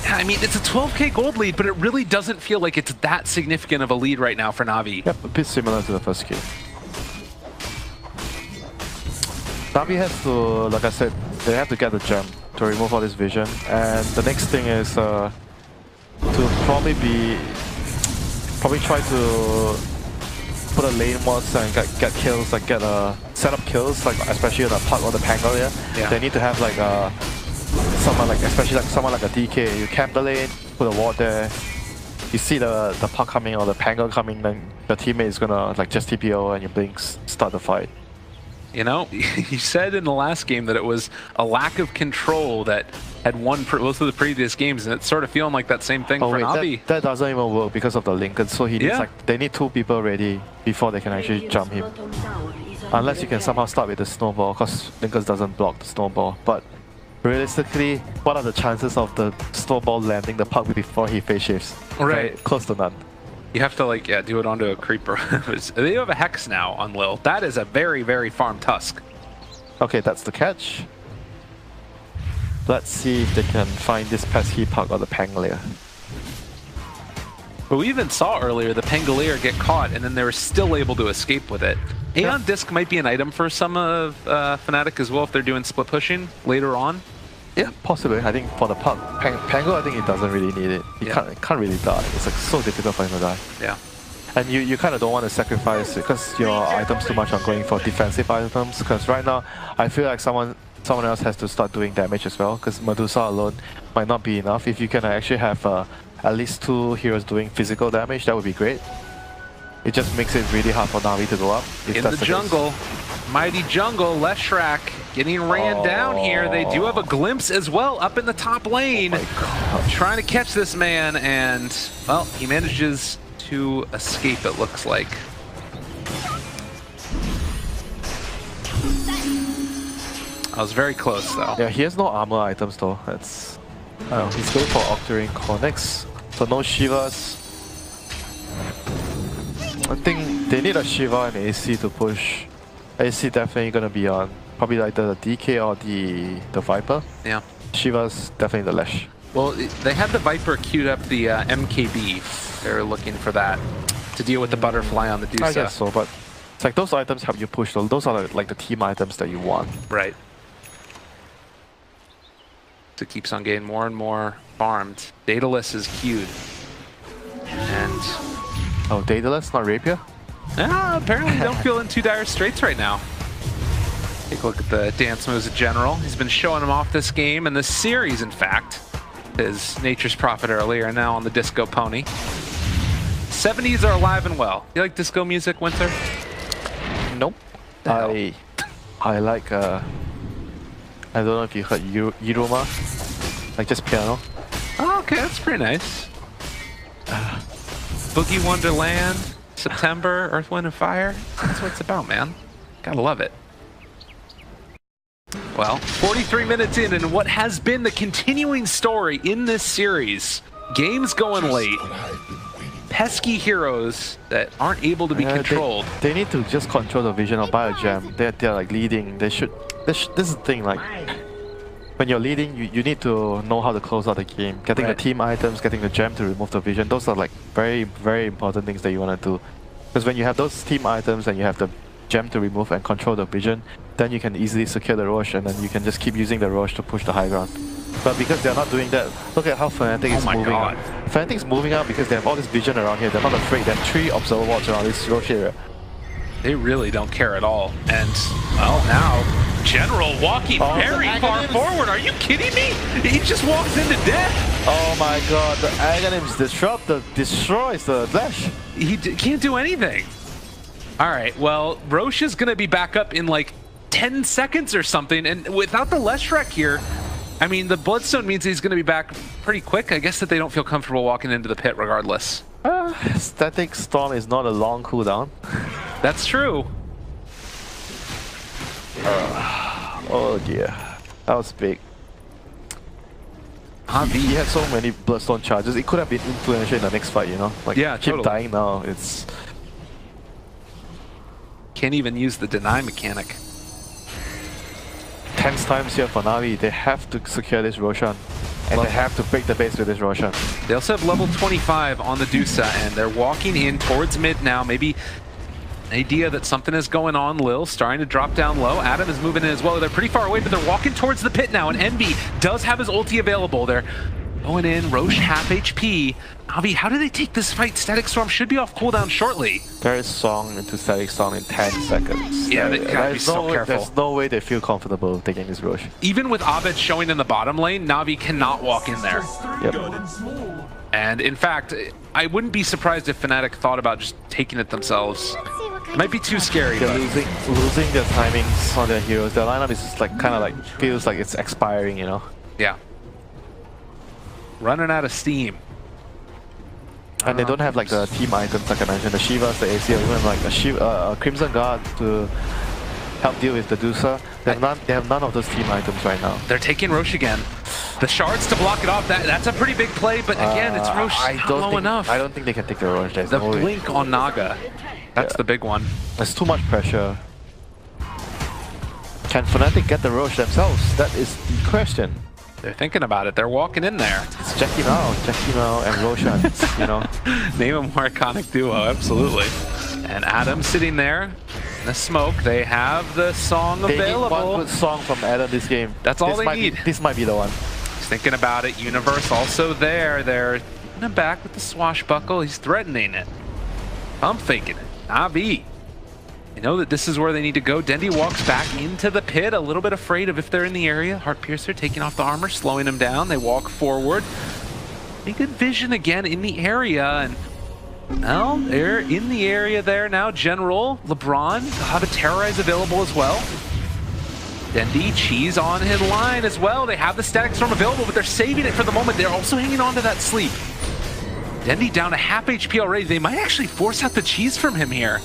I mean, it's a 12K gold lead, but it really doesn't feel like it's that significant of a lead right now for NaVi. Yep, a bit similar to the first game. NaVi has to, like I said, they have to get the gem to remove all this vision. And the next thing is to probably try to put a lane wards and get kills, like set up kills, like especially on the Puck or the Pango here. Yeah. They need to have like someone like, especially like someone like a DK. You camp the lane, put a ward there. You see the Puck coming or the Pango coming, then the teammate is gonna like just TPO and you blink, start the fight. You know, you said in the last game that it was a lack of control that had won most of the previous games, and it's sort of feeling like that same thing for NaVi. That doesn't even work because of the Lincoln, so he needs they need 2 people ready before they can actually jump him. Unless you can somehow start with the snowball, because Lincoln doesn't block the snowball. But realistically, what are the chances of the snowball landing the Puck before he phase shifts? Right. Close to none. You have to like, do it onto a creeper. They have a Hex now on Lil. That is a very, very farm Tusk. Okay, that's the catch. Let's see if they can find this pesky Puck or the Pangolier. But we even saw earlier the Pangolier get caught and then they were still able to escape with it. Aeon Disc might be an item for some of Fnatic as well if they're doing split pushing later on. Yeah, possibly. I think for the Puck, Pango, I think he doesn't really need it. He can't really die. It's like so difficult for him to die. Yeah. And you kind of don't want to sacrifice because your items too much on going for defensive items. Because right now, I feel like someone else has to start doing damage as well. Because Medusa alone might not be enough. If you can actually have at least 2 heroes doing physical damage, that would be great. It just makes it really hard for NaVi to go up. In the jungle, mighty jungle, Leshrac getting ran down here. They do have a glimpse as well up in the top lane. Trying to catch this man, and, well, he manages to escape, it looks like. I was very close, though. Yeah, he has no armor items, though. That's... I don't know, he's going for Octarine Connects, so no Shivas. I think they need a Shiva and AC to push. AC definitely gonna be on probably either the DK or the Viper. Yeah. Shiva's definitely the Lesh. Well, they had the Viper queued up the MKB. They're looking for that to deal with the butterfly on the Dusa. I guess so, but it's like those items help you push. Those are like the team items that you want. Right. So it keeps on getting more and more farmed. Daedalus is queued. And Oh, Daedalus, not Rapier? Apparently don't feel in too dire straits right now. Take a look at the dance moves of General. He's been showing them off this game and this series, in fact. His Nature's Prophet earlier, and now on the Disco Pony. 70s are alive and well. You like disco music, Winter? Nope. I like, I don't know if you heard Iruma, like just piano. Oh, okay, that's pretty nice. Boogie Wonderland, September, Earth, Wind, and Fire. That's what it's about, man. Gotta love it. Well, 43 minutes in, and what has been the continuing story in this series. Games going late. Pesky heroes that aren't able to be controlled. They need to just control the vision or buy a gem. They're like leading. They should. This is the thing. Like when you're leading, you need to know how to close out the game. Getting the team items, getting the gem to remove the vision. Those are like very, very important things that you want to do. Because when you have those team items and you have the gem to remove and control the vision, then you can easily secure the Roche, and then you can just keep using the Roche to push the high ground. But because they're not doing that, look at how Fnatic is moving out. Fnatic's moving out because they have all this vision around here. They're not afraid. They have 3 observer wards around this Roche area. They really don't care at all. And, well, now, General walking very far forward. Are you kidding me? He just walks into death. Oh my god, the Aghanims destroys the Flash. He can't do anything. All right, well, Roche is going to be back up in like 10 seconds or something. And without the Leshrac here, I mean, the Bloodstone means he's going to be back pretty quick. I guess that they don't feel comfortable walking into the pit regardless. Static Storm is not a long cooldown. That's true. Oh dear. That was big. He had so many Bloodstone charges. It could have been influential in the next fight, you know? Like, yeah, keep totally. dying now. It's... Can't even use the deny mechanic. Tense times here for NaVi. They have to secure this Roshan. And they have to break the base with this Roshan. They also have level 25 on the Dusa, and they're walking in towards mid now. Maybe an idea that something is going on. Lil starting to drop down low. Adam is moving in as well. They're pretty far away, but they're walking towards the pit now, and Envy does have his ulti available. They're going in. Roche half HP. NaVi, how do they take this fight? Static Storm should be off cooldown shortly. There is Song into Static Storm in 10 seconds. Yeah, they gotta be so careful. There's no way they feel comfortable taking this Roche. Even with Abed showing in the bottom lane, NaVi cannot walk in there. Yep. And in fact, I wouldn't be surprised if Fnatic thought about just taking it themselves. It might be too scary. They're losing their timings on their heroes. Their lineup is just like kind of like feels like it's expiring, you know? Yeah. Running out of steam. And they don't have like the team items like I mentioned, the Shivas, the AC, or even like a Crimson Guard to help deal with the Dusa. They have none of those team items right now. They're taking Roche again. The shards to block it off, that's a pretty big play, but again, it's Roche not low enough. I don't think they can take the Roche. The blink on Naga, that's the big one. There's too much pressure. Can Fnatic get the Roche themselves? That is the question. They're thinking about it. They're walking in there. It's Jackie Mao and Roshan, you know. Name a more iconic duo, absolutely. And Adam sitting there in the smoke. They have the song available. They need one good song from Adam this game. That's all they need. This might be the one. He's thinking about it. Universe also there. They're in the back with the swashbuckle. He's threatening it. I'm thinking it. NaVi. They know that this is where they need to go. Dendi walks back into the pit, a little bit afraid of if they're in the area. Heartpiercer taking off the armor, slowing him down. They walk forward. Pretty good vision again in the area. And, well, they're in the area there now. General, LeBron, they'll have a Terrorize available as well. Dendi, Cheese on his line as well. They have the Static Storm available, but they're saving it for the moment. They're also hanging on to that sleep. Dendi down to half HP already. They might actually force out the Cheese from him here.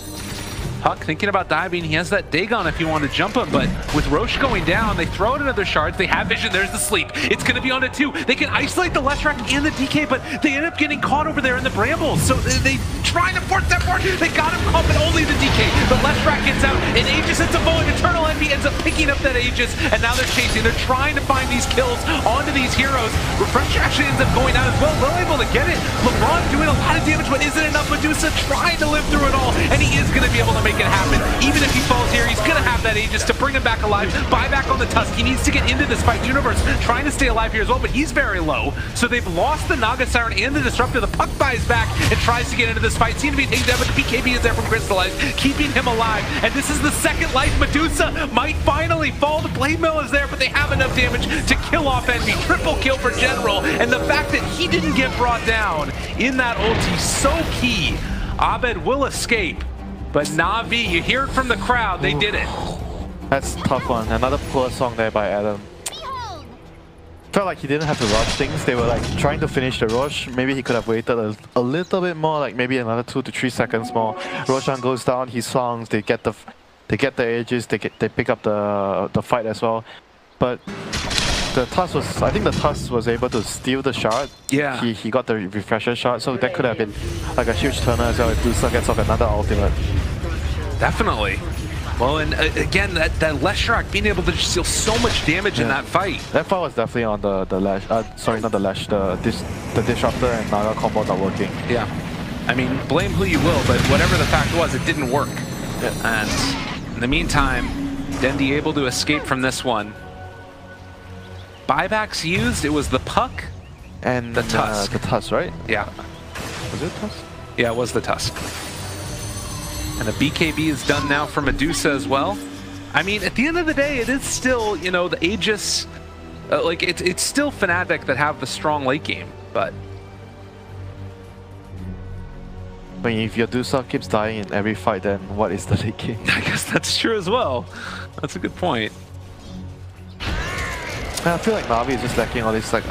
Huck thinking about diving. He has that Dagon if you want to jump him, but with Roche going down, they throw out another shards. They have vision. There's the sleep. It's going to be on to 2. They can isolate the Leshrac and the DK, but they end up getting caught over there in the brambles. So they trying to force that forward. They got him caught, but only the DK. The Leshrac gets out, and Aegis hits a bullet. Eternal Envy ends up picking up that Aegis, and now they're chasing. They're trying to find these kills onto these heroes. Refresher actually ends up going out as well. They're able to get it. LeBron doing a lot of damage, but isn't enough. Medusa trying to live through it all, and he is going to be able to make make it happen. Even if he falls here, he's gonna have that Aegis to bring him back alive. Buyback on the Tusk. He needs to get into this fight. Universe trying to stay alive here as well, but he's very low. So they've lost the Naga Siren and the Disruptor. The Puck buys back and tries to get into this fight. Seems to be taken down, but the BKB is there from Crystallize, keeping him alive. And this is the second life. Medusa might finally fall. The Blade Mill is there, but they have enough damage to kill off Envy. Triple kill for General. And the fact that he didn't get brought down in that ulti, so key. Abed will escape, but NaVi, you hear it from the crowd, they did it. That's a tough one. Another poor song there by Adam. Felt like he didn't have to rush things. They were like trying to finish the rush. Maybe he could have waited a little bit more, like maybe another 2 to 3 seconds more. Roshan goes down, he songs, they get the edges, they pick up the fight as well. But the Tusk was, I think the Tusk was able to steal the shard. Yeah. He got the refresher shard, so that could have been like a huge turner as well if Dusa gets off another ultimate. Definitely. Well, and again, that Leshrac being able to just deal so much damage in that fight. That fight was definitely on the Lash, sorry, not the Lash, the Disruptor and Naga combo not working. Yeah. I mean, blame who you will, but whatever the fact was, it didn't work. Yeah. And in the meantime, Dendi able to escape from this one. Buybacks used, it was the Puck and the Tusk. The Tusk, right? Yeah. Was it Tusk? Yeah, it was the Tusk. And the BKB is done now for Medusa as well. I mean, at the end of the day, it is still, you know, the Aegis, like, it's still Fnatic that have the strong late game, but... I mean, if your Dusa keeps dying in every fight, then what is the late game? I guess that's true as well. That's a good point. I feel like NaVi is just lacking all these, like,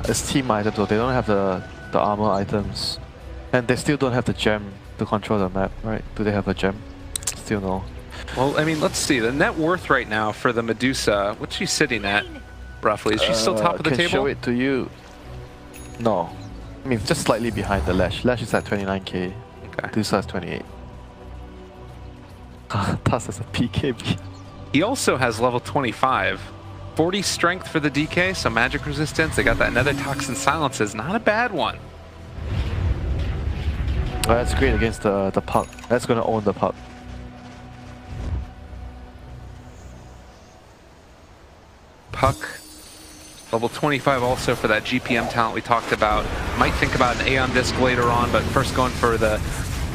it's team items, though. They don't have the armor items. And they still don't have the gem to control the map, right? Do they have a gem? Still no. Well, I mean, let's see. The net worth right now for the Medusa, what's she sitting at, roughly? Is she still top of the table? I can show it to you. No. I mean, just slightly behind the Lash. Lash is at 29k. Okay. Medusa is 28. Tusk has a PKB. He also has level 25. 40 strength for the DK, so magic resistance. They got that Nether Toxin Silences. Not a bad one. Oh, that's great against the Puck. That's going to own the Puck. Puck, level 25 also for that GPM talent we talked about. Might think about an Aeon Disc later on, but first going for the...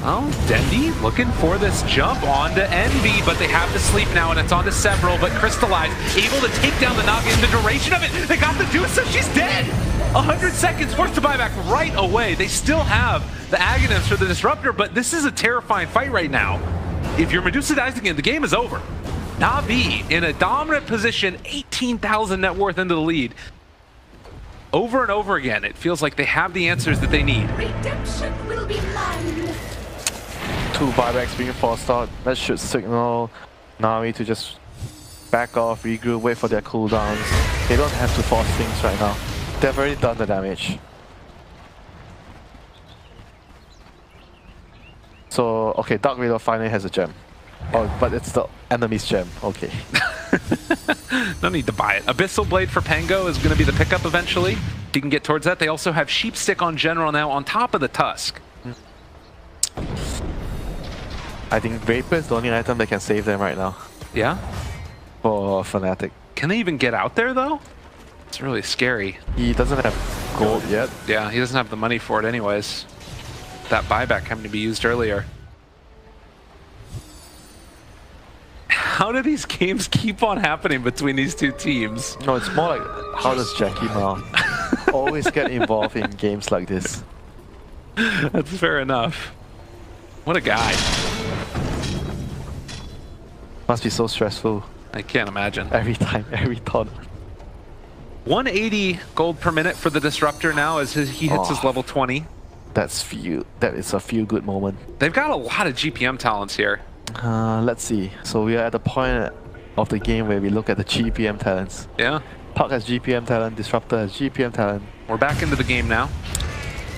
Oh, Dendi looking for this jump onto Envy, but they have to sleep now, and it's onto several, but Crystallize able to take down the Naga in the duration of it. They got the Dusa, she's dead! 100 seconds, forced to buyback right away. They still have the Agonist for the Disruptor, but this is a terrifying fight right now. If your Medusa dies again, the game is over. NaVi in a dominant position, 18,000 net worth into the lead. Over and over again, it feels like they have the answers that they need. Redemption will be mine. 2 buybacks being forced out. That should signal NaVi to just back off, regroup, wait for their cooldowns. They don't have to force things right now. They've already done the damage. So, okay, Dark Raider finally has a gem. Oh, but it's the enemy's gem. Okay. No need to buy it. Abyssal Blade for Pango is going to be the pickup eventually. He can get towards that. They also have Sheep Stick on General now on top of the Tusk. I think Vapor is the only item that can save them right now. Yeah? For Fnatic. Can they even get out there though? It's really scary. He doesn't have gold yet. Yeah, he doesn't have the money for it anyways. That buyback having to be used earlier. How do these games keep on happening between these two teams? No, it's more like, how does Jackie Ma always get involved in games like this? That's fair enough. What a guy. Must be so stressful. I can't imagine. Every time, every thought. 180 gold per minute for the Disruptor now as he hits his level 20. That is a feel-good moment. They've got a lot of GPM talents here. Let's see. So we are at the point of the game where we look at the GPM talents. Yeah. Puck has GPM talent, Disruptor has GPM talent. We're back into the game now.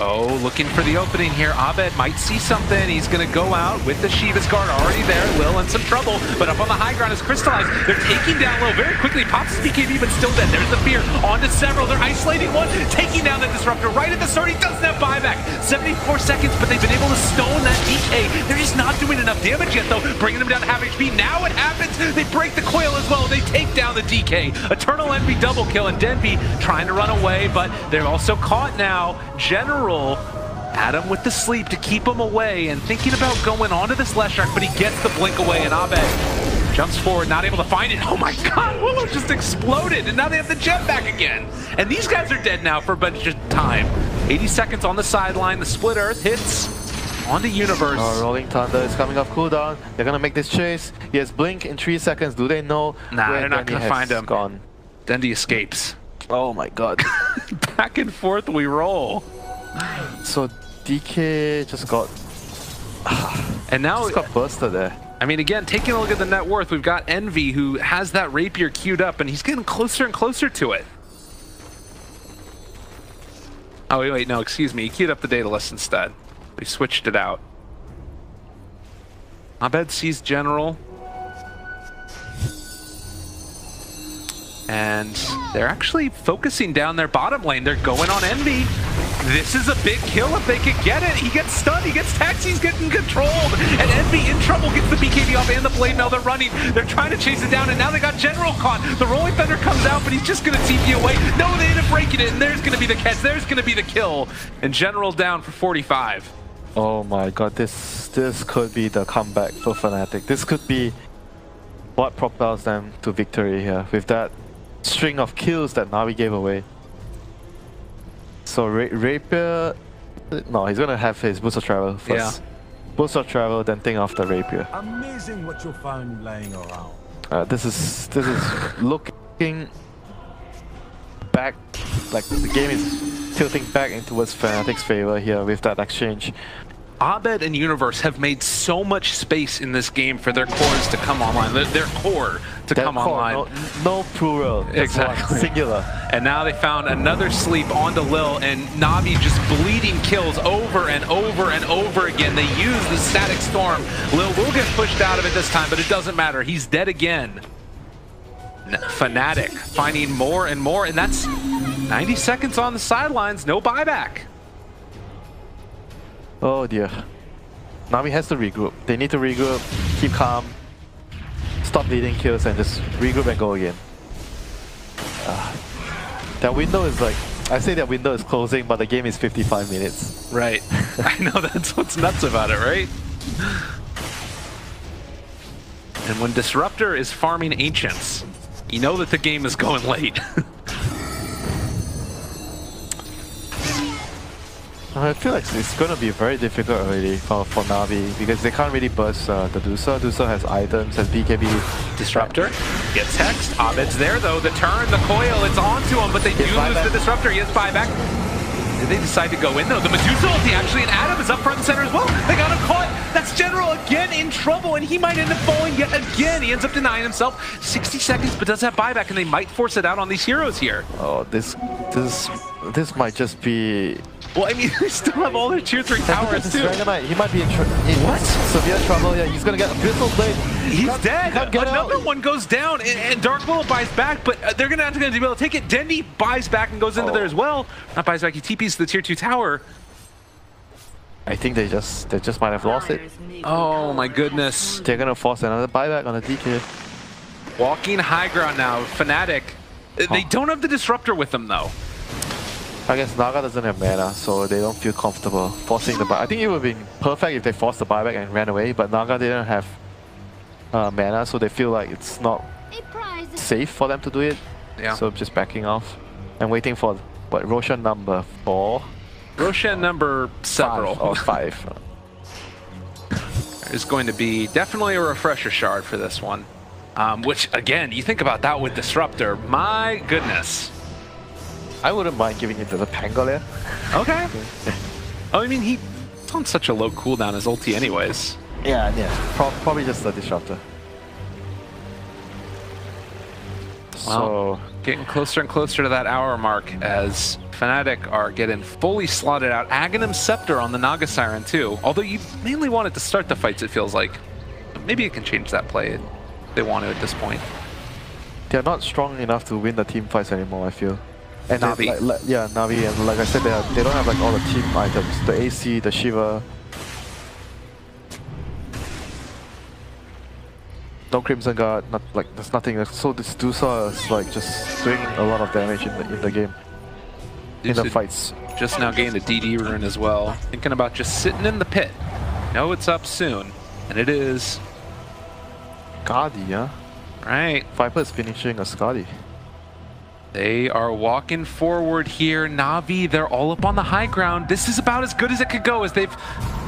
Oh, looking for the opening here. Abed might see something. He's going to go out with the Shiva's guard already there. Lil in some trouble, but up on the high ground is Crystallized. They're taking down Lil very quickly. Pops his BKB, but still dead. There's the fear. On to several. They're isolating one, taking down the Disruptor right at the start. He doesn't have buyback. 74 seconds, but they've been able to stone that DK. They're just not doing enough damage yet, though. Bringing them down to half HP. Now it happens. They break the coil as well. They take down the DK. Eternal Envy double kill, and Denby trying to run away, but they're also caught now. General had him with the sleep to keep him away and thinking about going onto this Leshrac, but he gets the blink away, and Abed jumps forward, not able to find it. Oh my god, Willow just exploded, and now they have the jet back again. And these guys are dead now for a bunch of time. 80 seconds on the sideline, the split earth hits onto Universe. Oh, Rolling Thunder is coming off cooldown. They're gonna make this chase. He has blink in 3 seconds. Do they know? Nah, they're not gonna find him. Gone. Dendy escapes. Oh my god. Back and forth we roll. So DK just got and now just got bursted there. I mean, again, taking a look at the net worth, we've got Envy who has that rapier queued up, and he's getting closer and closer to it. Oh wait, no, excuse me. He queued up the data list instead. We switched it out. Abed sees General. And they're actually focusing down their bottom lane. They're going on Envy. This is a big kill if they could get it. He gets stunned, he gets taxed, he's getting controlled. And Envy in trouble gets the BKB off and the blade mail. They're running, they're trying to chase it down, and now they got General caught. The Rolling Thunder comes out, but he's just gonna TP away. No, they end up breaking it, and there's gonna be the catch, there's gonna be the kill. And General down for 45. Oh my god, this could be the comeback for Fnatic. This could be what propels them to victory here with that string of kills that NaVi gave away. So Rapier, no, he's gonna have his Boost of Travel first. Yeah. Boost of Travel, then think of the Rapier. Amazing what you'll find laying around. This is looking back, like the game is tilting back in towards Fnatic's favor here with that exchange. Abed and Universe have made so much space in this game for their cores to come online, their core to come online. No plural, exactly. Singular. And now they found another sleep onto Lil, and NaVi just bleeding kills over and over and over again. They use the Static Storm. Lil will get pushed out of it this time, but it doesn't matter. He's dead again. Fnatic finding more and more, and that's 90 seconds on the sidelines, no buyback. Oh dear. NaVi has to regroup. They need to regroup, keep calm, stop leading kills, and just regroup and go again. That window is like, I say that window is closing, but the game is 55 minutes. Right. I know, that's what's nuts about it, right? And when Disruptor is farming Ancients, you know that the game is going late. I feel like it's going to be very difficult already for NaVi because they can't really burst the Dusa. Dusa has items, has BKB. Disruptor gets hexed. Abed's there though. The turn, the coil, it's onto him, but they do lose the Disruptor. He has buyback. Did they decide to go in though? The Medusa ulti actually, and Adam is up front and center as well. They got him caught. That's General again in trouble, and he might end up falling yet again. He ends up denying himself. 60 seconds, but does have buyback, and they might force it out on these heroes here. Oh, this might just be. Well, I mean, they still have all their tier 3 towers too. Dragonite, he might be in severe trouble. Yeah, he's gonna get a Pistol Blade. He's dead. Another one goes down, and Dark Willow buys back, but they're gonna have to be able to take it. Dendy buys back and goes into there as well. Not buys back, he TPs to the tier 2 tower. I think they just might have lost it. Oh my goodness. They're gonna force another buyback on the DK. Walking high ground now, Fnatic. They don't have the Disruptor with them though. I guess Naga doesn't have mana, so they don't feel comfortable forcing the buyback. I think it would have been perfect if they forced the buyback and ran away, but Naga didn't have mana, so they feel like it's not safe for them to do it. Yeah. So just backing off and waiting for what, Roshan number 4? Roshan number several. 5 or 5. There's going to be definitely a refresher shard for this one. Which again, you think about that with Disruptor, my goodness. I wouldn't mind giving it to the Pangolier. Okay. Oh, I mean, he's on such a low cooldown as ulti anyways. Yeah. Probably just the Disruptor. Well, so Getting closer and closer to that hour mark as Fnatic are getting fully slotted out. Aghanim Scepter on the Naga Siren too. Although you mainly wanted to start the fights, it feels like. Maybe it can change that play if they want to at this point. They're not strong enough to win the team fights anymore, I feel. And NaVi. Yeah, NaVi, and like I said, they don't have like all the team items. The AC, the Shiva. No Crimson Guard, there's nothing. So this Dusa is like just doing a lot of damage in the game. In the fights. Just now gained a DD rune as well. Thinking about just sitting in the pit. Know it's up soon. And it is. Skadi, yeah? Right. Viper is finishing a Skadi. They are walking forward here. NaVi, they're all up on the high ground. This is about as good as it could go as they've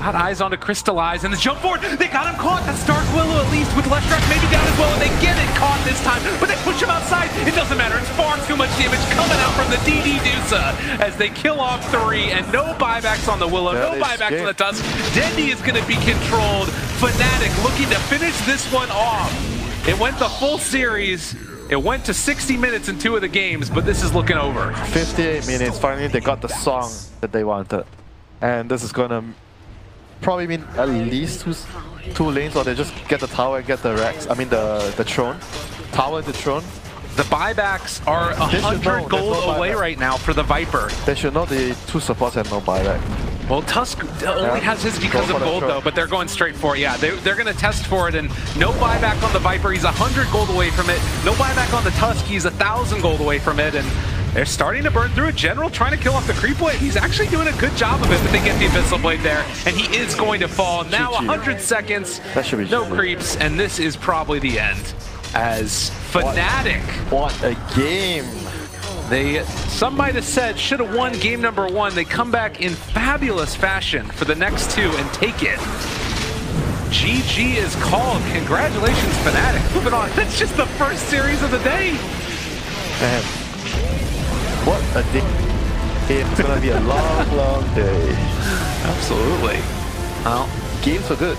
got eyes on to Crystallize. And the jump forward, they got him caught. That's Dark Willow at least with Leshrac maybe down as well. And they get it caught this time, but they push him outside. It doesn't matter. It's far too much damage coming out from the DD Dusa as they kill off 3 and no buybacks on the Willow, no buybacks on the Tusk. Dendi is going to be controlled. Fnatic looking to finish this one off. It went the full series. It went to 60 minutes in 2 of the games, but this is looking over. 58 minutes, finally they got the song that they wanted. And this is gonna probably mean at least two lanes, or they just get the tower and get the Rex. I mean the throne. Tower the throne. The buybacks are 100 gold away right now for the Viper. They should know the 2 supports have no buyback. Well, Tusk only has his because of gold though, but they're going straight for it. Yeah, they're going to test for it, and no buyback on the Viper. He's 100 gold away from it. No buyback on the Tusk. He's 1,000 gold away from it, and they're starting to burn through it. General trying to kill off the creep blade. He's actually doing a good job of it, but they get the Abyssal Blade there, and he is going to fall. Now 100 seconds, that should be no creeps, and this is probably the end. As Fnatic. What a game. Some might have said, should have won game number 1. They come back in fabulous fashion for the next 2 and take it. GG is called. Congratulations, Fnatic. Moving on. That's just the first series of the day. Man, what a day. It's going to be a long, long day. Absolutely. Well, games were good.